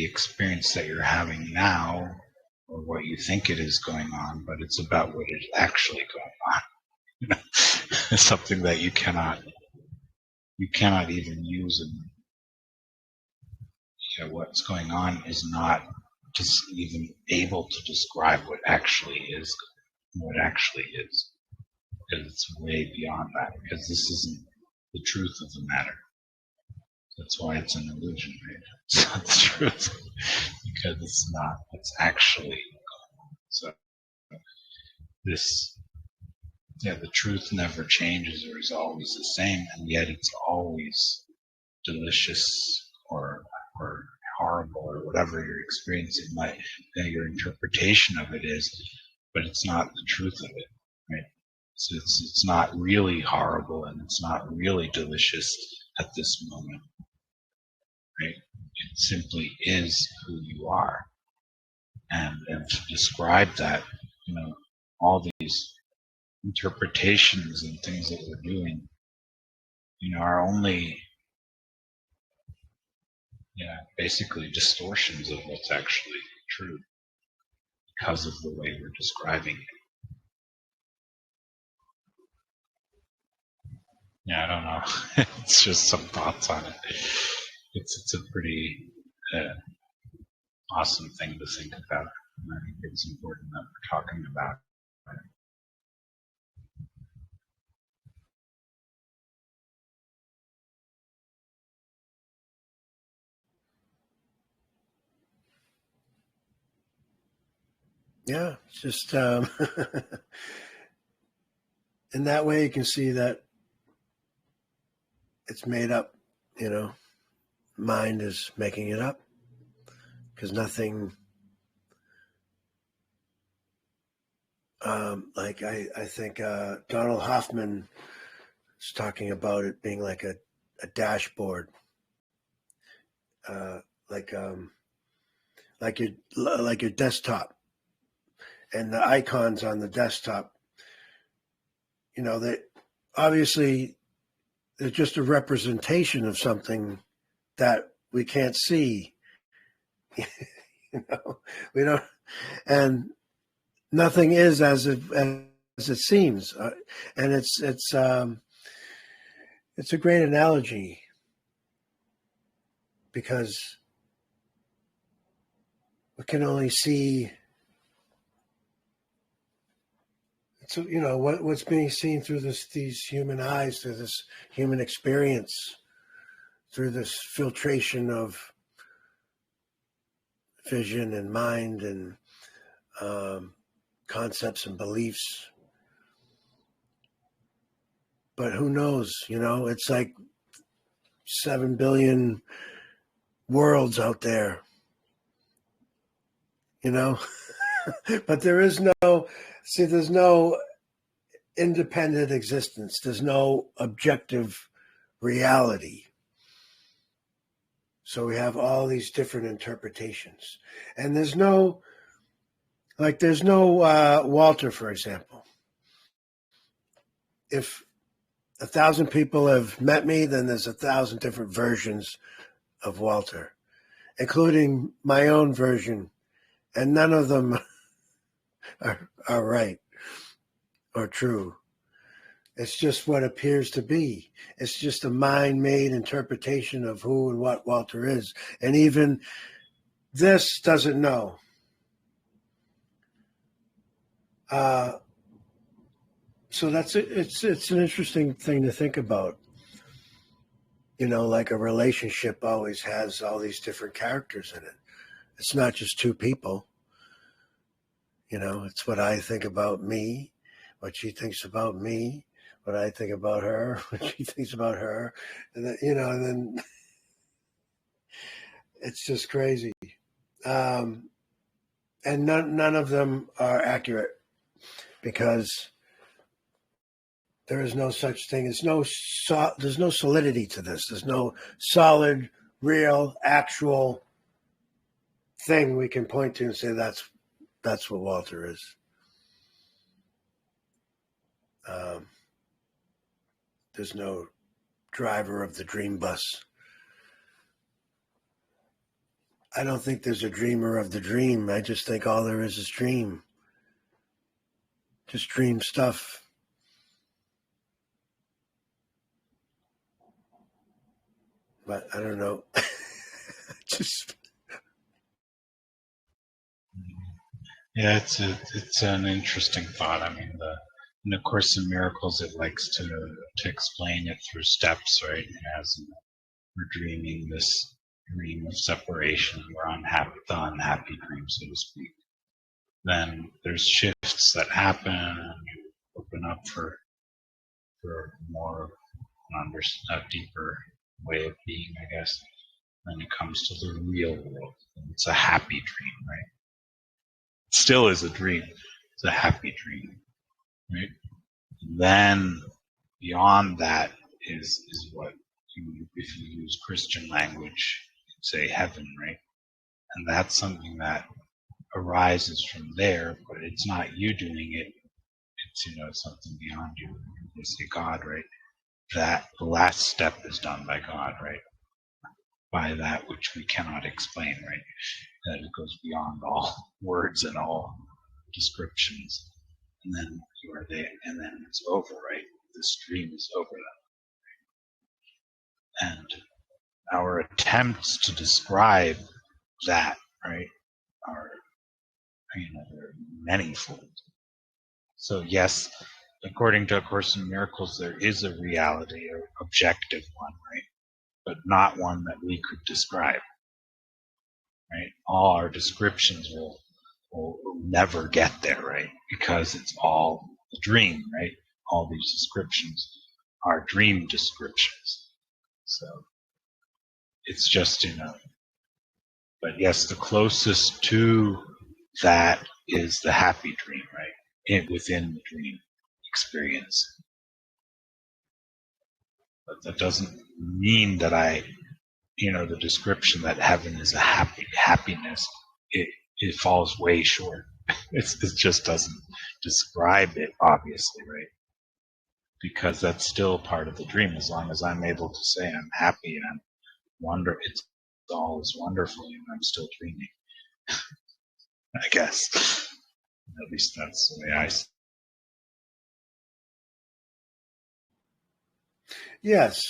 experience that you're having now or what you think it is going on, but it's about what is actually going on. Something that you cannot even use. And what's going on is not just even able to describe what actually is, because it's way beyond that, because this isn't the truth of the matter. That's why it's an illusion, right? It's not the truth, because it's not. It's actually so. This, the truth never changes or is always the same, and yet it's always delicious or horrible or whatever you're experiencing. Your interpretation of it is, but it's not the truth of it, right? So it's not really horrible and it's not really delicious at this moment, right? It simply is who you are. And to describe that, all these interpretations and things that we're doing, are only, basically distortions of what's actually true because of the way we're describing it. Yeah, I don't know. It's just some thoughts on it. It's a pretty awesome thing to think about. And I think it's important that we're talking about it. Yeah, it's just in that way you can see that it's made up, mind is making it up, because nothing, like I think Donald Hoffman is talking about it being like a dashboard, like your desktop, and the icons on the desktop, they obviously they're just a representation of something that we can't see. We don't, and nothing is as it seems, and it's a great analogy, because we can only see, so what's being seen through these human eyes, through this human experience, through this filtration of vision and mind and concepts and beliefs. But who knows? It's like 7 billion worlds out there. But there's no independent existence. There's no objective reality. So we have all these different interpretations. And there's no Walter, for example. If 1,000 people have met me, then there's 1,000 different versions of Walter, including my own version. And none of them are right or true. It's just what appears to be. It's just a mind-made interpretation of who and what Walter is. And even this doesn't know. So it's an interesting thing to think about. Like a relationship always has all these different characters in it. It's not just two people. It's what I think about me, what she thinks about me, what I think about her, what she thinks about her, and then, and then it's just crazy. And none of them are accurate, because there is no such thing. There's no solidity to this. There's no solid, real, actual thing we can point to and say that's what Walter is. There's no driver of the dream bus. I don't think there's a dreamer of the dream. I just think all there is dream. Just dream stuff. But I don't know. Just Yeah, it's an interesting thought. I mean, in the Course in Miracles, it likes to explain it through steps, right? As we're dreaming this dream of separation, we're unhappy, the unhappy dream, so to speak. Then there's shifts that happen, and you open up for more of a deeper way of being, I guess. Then it comes to the real world. And it's a happy dream, right? It still is a dream. It's a happy dream, right? And then beyond that is what if you use Christian language, say heaven, right? And that's something that arises from there, but it's not you doing it. It's something beyond you. You say God, right? That the last step is done by God, right? By that which we cannot explain, right? That it goes beyond all words and all descriptions. And then you are there, and then it's over, right? This dream is over then. And our attempts to describe that, right, are, they're manyfold. So yes, according to A Course in Miracles, there is a reality, an objective one, right? But not one that we could describe, right? All our descriptions will never get there, right? Because it's all a dream, right? All these descriptions are dream descriptions. So it's just, but yes, the closest to that is the happy dream, right? Within the dream experience. But that doesn't mean that the description that heaven is a happiness, it falls way short. It just doesn't describe it, obviously, right? Because that's still part of the dream. As long as I'm able to say I'm happy and it's all is wonderful, and I'm still dreaming. I guess. At least that's the way I see it. Yes.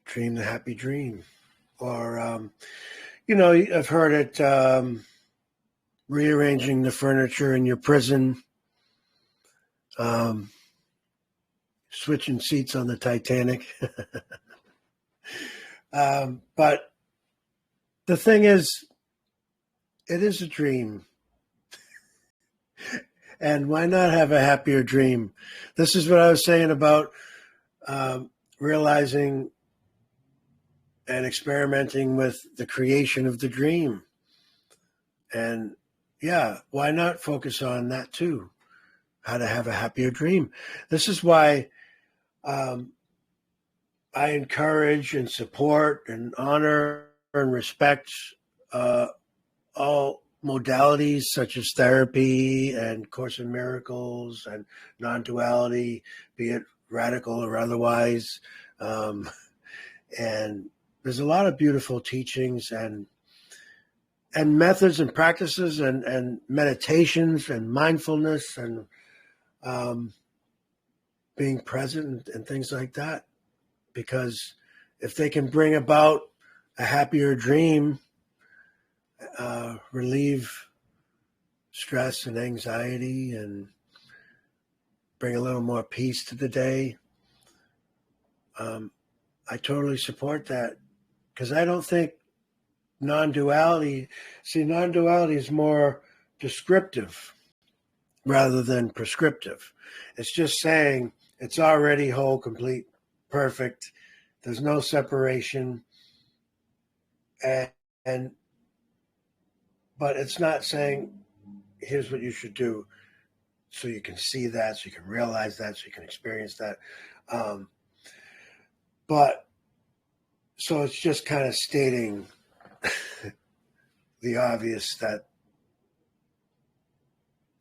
Dream the happy dream. Or, I've heard it, rearranging the furniture in your prison, switching seats on the Titanic. But the thing is, it is a dream. And why not have a happier dream? This is what I was saying about realizing and experimenting with the creation of the dream. And yeah, why not focus on that too? How to have a happier dream. This is why I encourage and support and honor and respect all modalities such as therapy and Course in Miracles and non-duality, be it radical or otherwise. And there's a lot of beautiful teachings and methods and practices and meditations and mindfulness and being present and things like that. Because if they can bring about a happier dream, relieve stress and anxiety and bring a little more peace to the day, I totally support that. Because I don't think non-duality is more descriptive rather than prescriptive. It's just saying it's already whole, complete, perfect. There's no separation. And but it's not saying here's what you should do so you can see that, so you can realize that, so you can experience that. But so it's just kind of stating the obvious that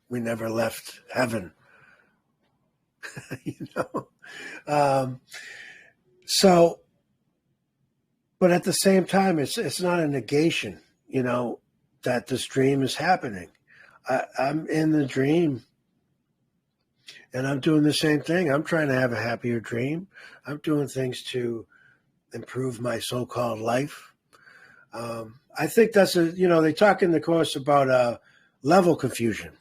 we never left heaven, So, but at the same time, it's not a negation, that this dream is happening. I'm in the dream, and I'm doing the same thing. I'm trying to have a happier dream. I'm doing things to improve my so-called life. I think that's they talk in the Course about level confusion.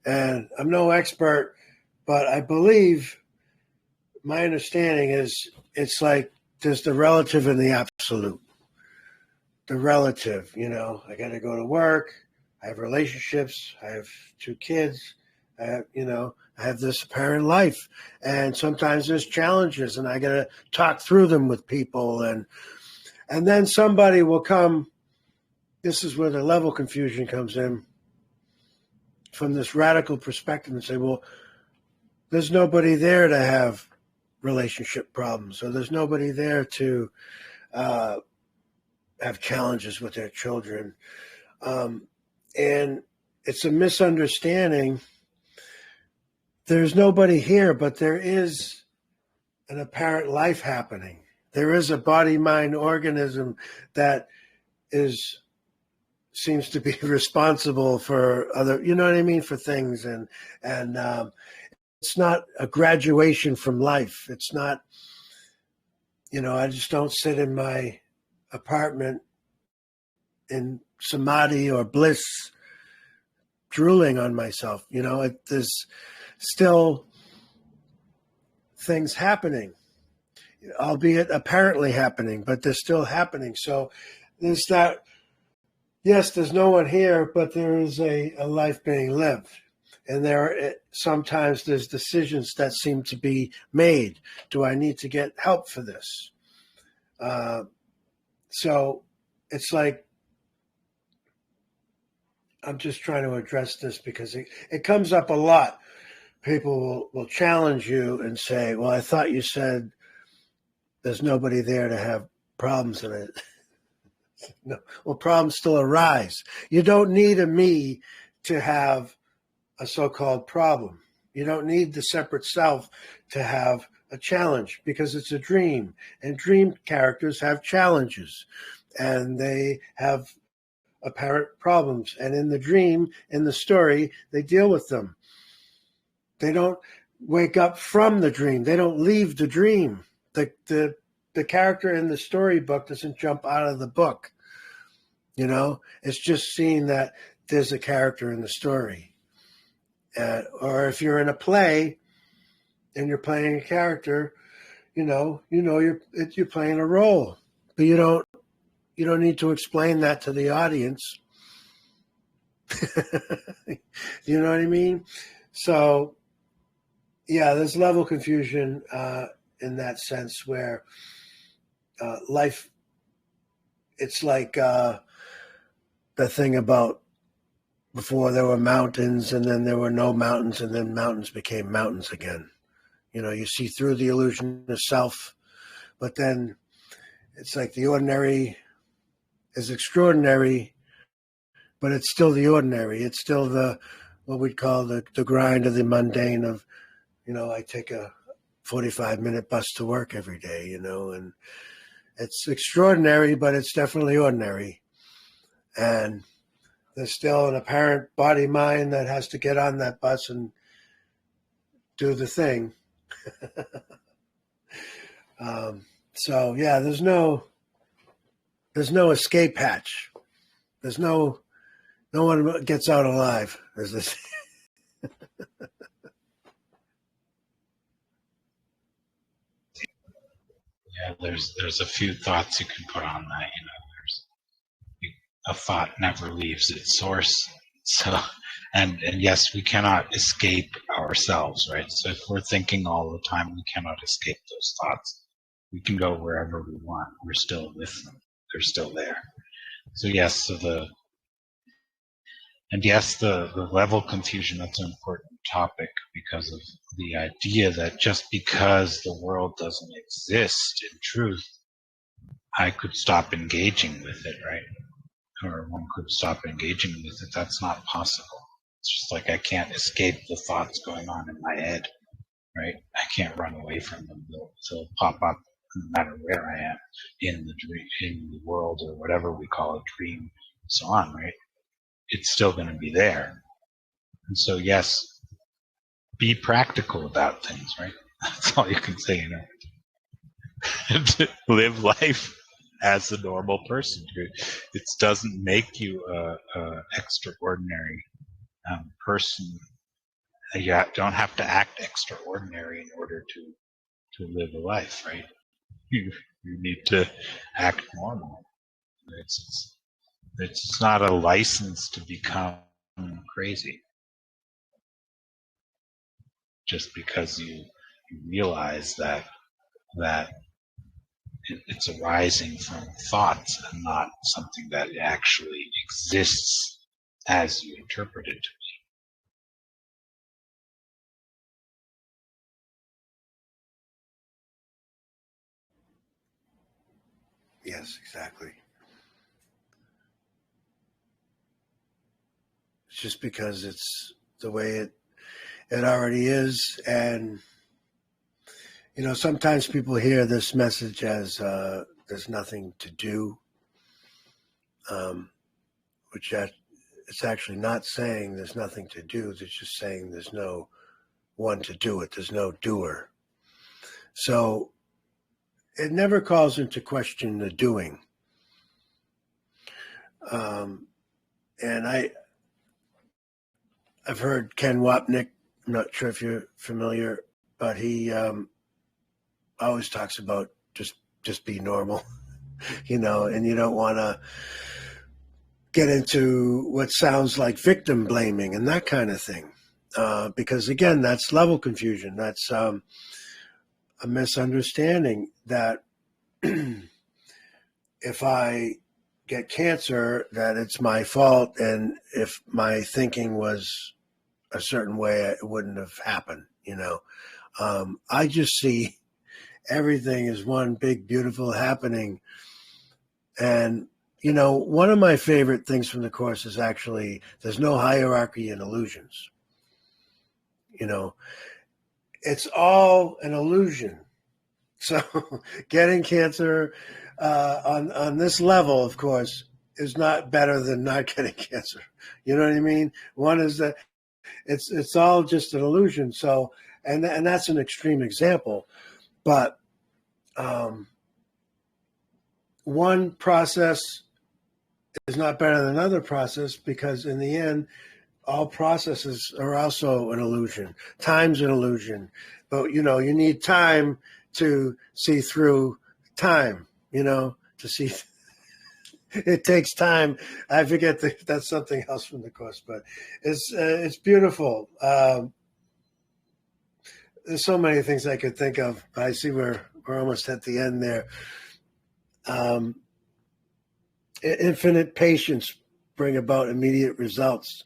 And I'm no expert, but I believe my understanding is it's like there's the relative and the absolute. The relative, I got to go to work. I have relationships. I have 2 kids. I have this apparent life. And sometimes there's challenges and I got to talk through them with people. And then somebody will come. This is where the level confusion comes in from this radical perspective and say, well, there's nobody there to have relationship problems, or there's nobody there to have challenges with their children. And it's a misunderstanding. There's nobody here, but there is an apparent life happening. There is a body-mind organism that seems to be responsible for other, for things. And it's not a graduation from life. It's not, I just don't sit in my apartment in samadhi or bliss drooling on myself. There's still things happening, albeit apparently happening, but they're still happening. So there's that, yes, there's no one here, but there is a life being lived. And sometimes there's decisions that seem to be made. Do I need to get help for this? So it's like, I'm just trying to address this because it comes up a lot. People will challenge you and say, well, I thought you said there's nobody there to have problems in it. No. Well, problems still arise. You don't need a me to have a so-called problem. You don't need the separate self to have a challenge because it's a dream. And dream characters have challenges and they have apparent problems. And in the dream, in the story, they deal with them. They don't wake up from the dream. They don't leave the dream. The character in the storybook doesn't jump out of the book. It's just seeing that there's a character in the story. Or if you're in a play and you're playing a character, you're playing a role, but you don't need to explain that to the audience. You know what I mean? So, yeah, there's level confusion in that sense where life, it's like the thing about before there were mountains and then there were no mountains and then mountains became mountains again. You see through the illusion of self, but then it's like the ordinary is extraordinary, but it's still the ordinary. It's still what we'd call the grind of the mundane of, I take a 45-minute bus to work every day, and it's extraordinary, but it's definitely ordinary. And there's still an apparent body mind that has to get on that bus and do the thing. So yeah, there's no escape hatch. There's no one gets out alive. There's this. Yeah, there's a few thoughts you can put on that. A thought never leaves its source. So, and yes, we cannot escape ourselves, right? So if we're thinking all the time, we cannot escape those thoughts. We can go wherever we want. We're still with them. They're still there. So yes, the level confusion, that's an important topic because of the idea that just because the world doesn't exist in truth, I could stop engaging with it, right? Or one could stop engaging with it. That's not possible. It's just like I can't escape the thoughts going on in my head, right? I can't run away from them. They'll pop up no matter where I am in the dream, in the world, or whatever we call a dream, and so on, right? It's still going to be there. And so, yes, be practical about things, right? That's all you can say, Live life as a normal person. It doesn't make you a extraordinary person. You don't have to act extraordinary in order to live a life, right? You need to act normal. It's not a license to become crazy just because you realize that it's arising from thoughts and not something that actually exists as you interpret it to be. Yes, exactly. It's just because it's the way it already is. And, sometimes people hear this message as there's nothing to do, which it's actually not saying there's nothing to do. It's just saying there's no one to do it. There's no doer. So it never calls into question the doing. And I've heard Ken Wapnick. I'm not sure if you're familiar, but he always talks about just be normal, and you don't want to get into what sounds like victim blaming and that kind of thing, because again, that's level confusion. That's a misunderstanding that if I get cancer, that it's my fault, and if my thinking was a certain way, it wouldn't have happened. I just see everything as one big, beautiful happening. And, one of my favorite things from the Course is actually there's no hierarchy in illusions. It's all an illusion. So getting cancer on this level, of course, is not better than not getting cancer. You know what I mean? One is that it's all just an illusion. So, and that's an extreme example, but one process is not better than another process, because in the end, all processes are also an illusion. Time's an illusion, but you need time to see through time. To see. It takes time. I forget that's something else from the Course, but it's beautiful. There's so many things I could think of. I see we're almost at the end there. Infinite patience bring about immediate results.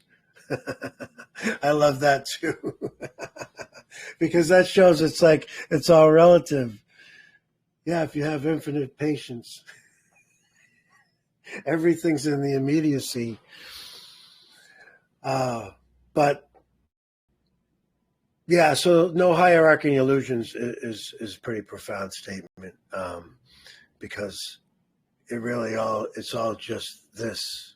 I love that too, because that shows it's all relative. Yeah, if you have infinite patience, everything's in the immediacy. But yeah, so no hierarchy in illusions is a pretty profound statement, because it's all just this.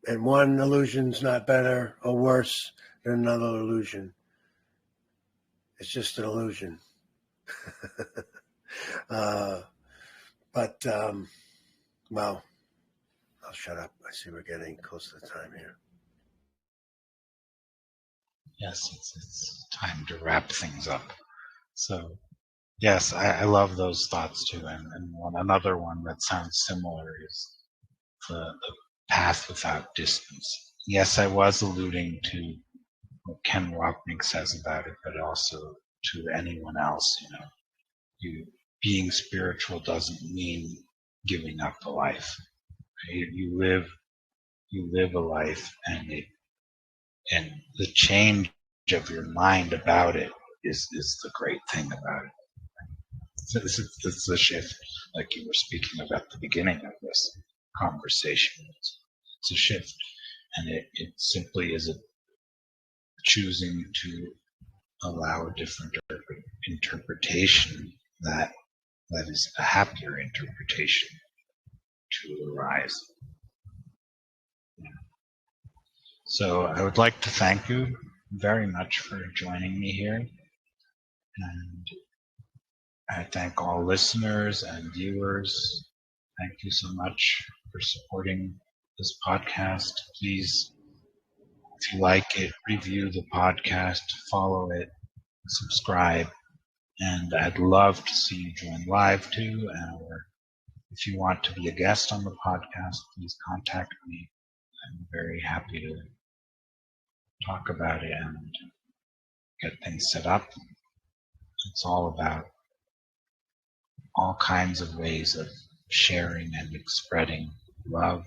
And one illusion's not better or worse than another illusion. It's just an illusion. But well, I'll shut up. I see we're getting close to the time here. Yes, it's time to wrap things up. So, yes, I love those thoughts too. And another one that sounds similar is the path without distance. Yes, I was alluding to what Ken Wapnick says about it, but also to anyone else. Being spiritual doesn't mean giving up a life. You live a life, and the change of your mind about it is the great thing about it. So this is the shift, like you were speaking of at the beginning of this conversation. It's a shift, and it simply is a choosing to allow a different interpretation that is a happier interpretation to arise. So I would like to thank you very much for joining me here, and I thank all listeners and viewers thank you so much for supporting this podcast. Please, if you like it, review the podcast, follow it, subscribe, and I'd love to see you join live too. Or if you want to be a guest on the podcast, please contact me. I'm very happy to talk about it and get things set up. It's all about all kinds of ways of sharing and spreading love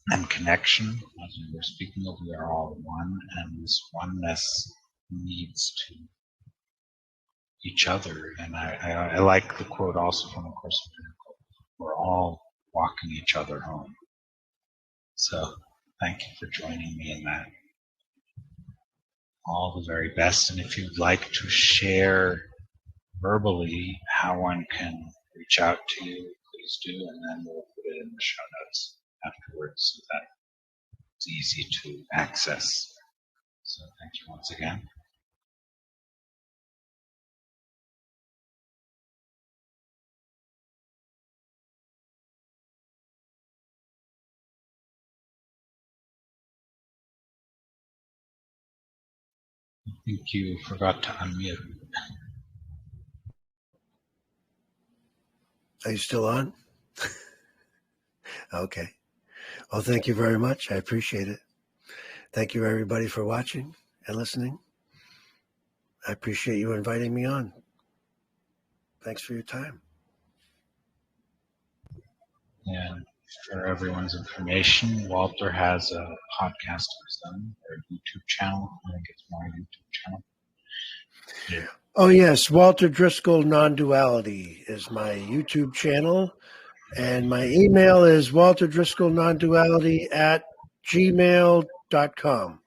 and connection. As we were speaking of, we are all one, and this oneness needs to each other. And I like the quote also from A Course in Miracles: we're all walking each other home. So thank you for joining me in that. All the very best. And if you'd like to share verbally how one can reach out to you, please do, and then we'll put it in the show notes afterwards so that it's easy to access. So thank you once again. I think you forgot to unmute. Are you still on? Okay. Well, thank you very much. I appreciate it. Thank you, everybody, for watching and listening. I appreciate you inviting me on. Thanks for your time. And for everyone's information, Walter has a podcast of his own, or a YouTube channel. I think it's more a YouTube channel. Yeah. Oh, yes. Walter Driscoll.nonduality is my YouTube channel. And my email is walterdriscollnonduality@gmail.com.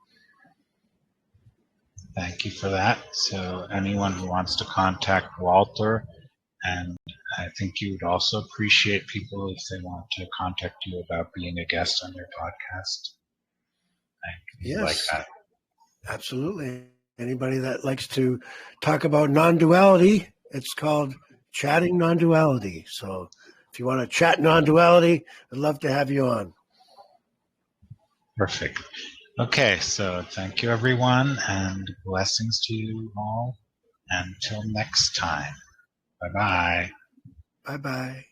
Thank you for that. So anyone who wants to contact Walter, and I think you would also appreciate people if they want to contact you about being a guest on their podcast. Yes, like that. Absolutely. Anybody that likes to talk about non-duality, it's called Chatting Non-Duality. So if you want to chat non-duality, I'd love to have you on. Perfect. Okay, so thank you, everyone, and blessings to you all. Until next time. Bye-bye. Bye-bye.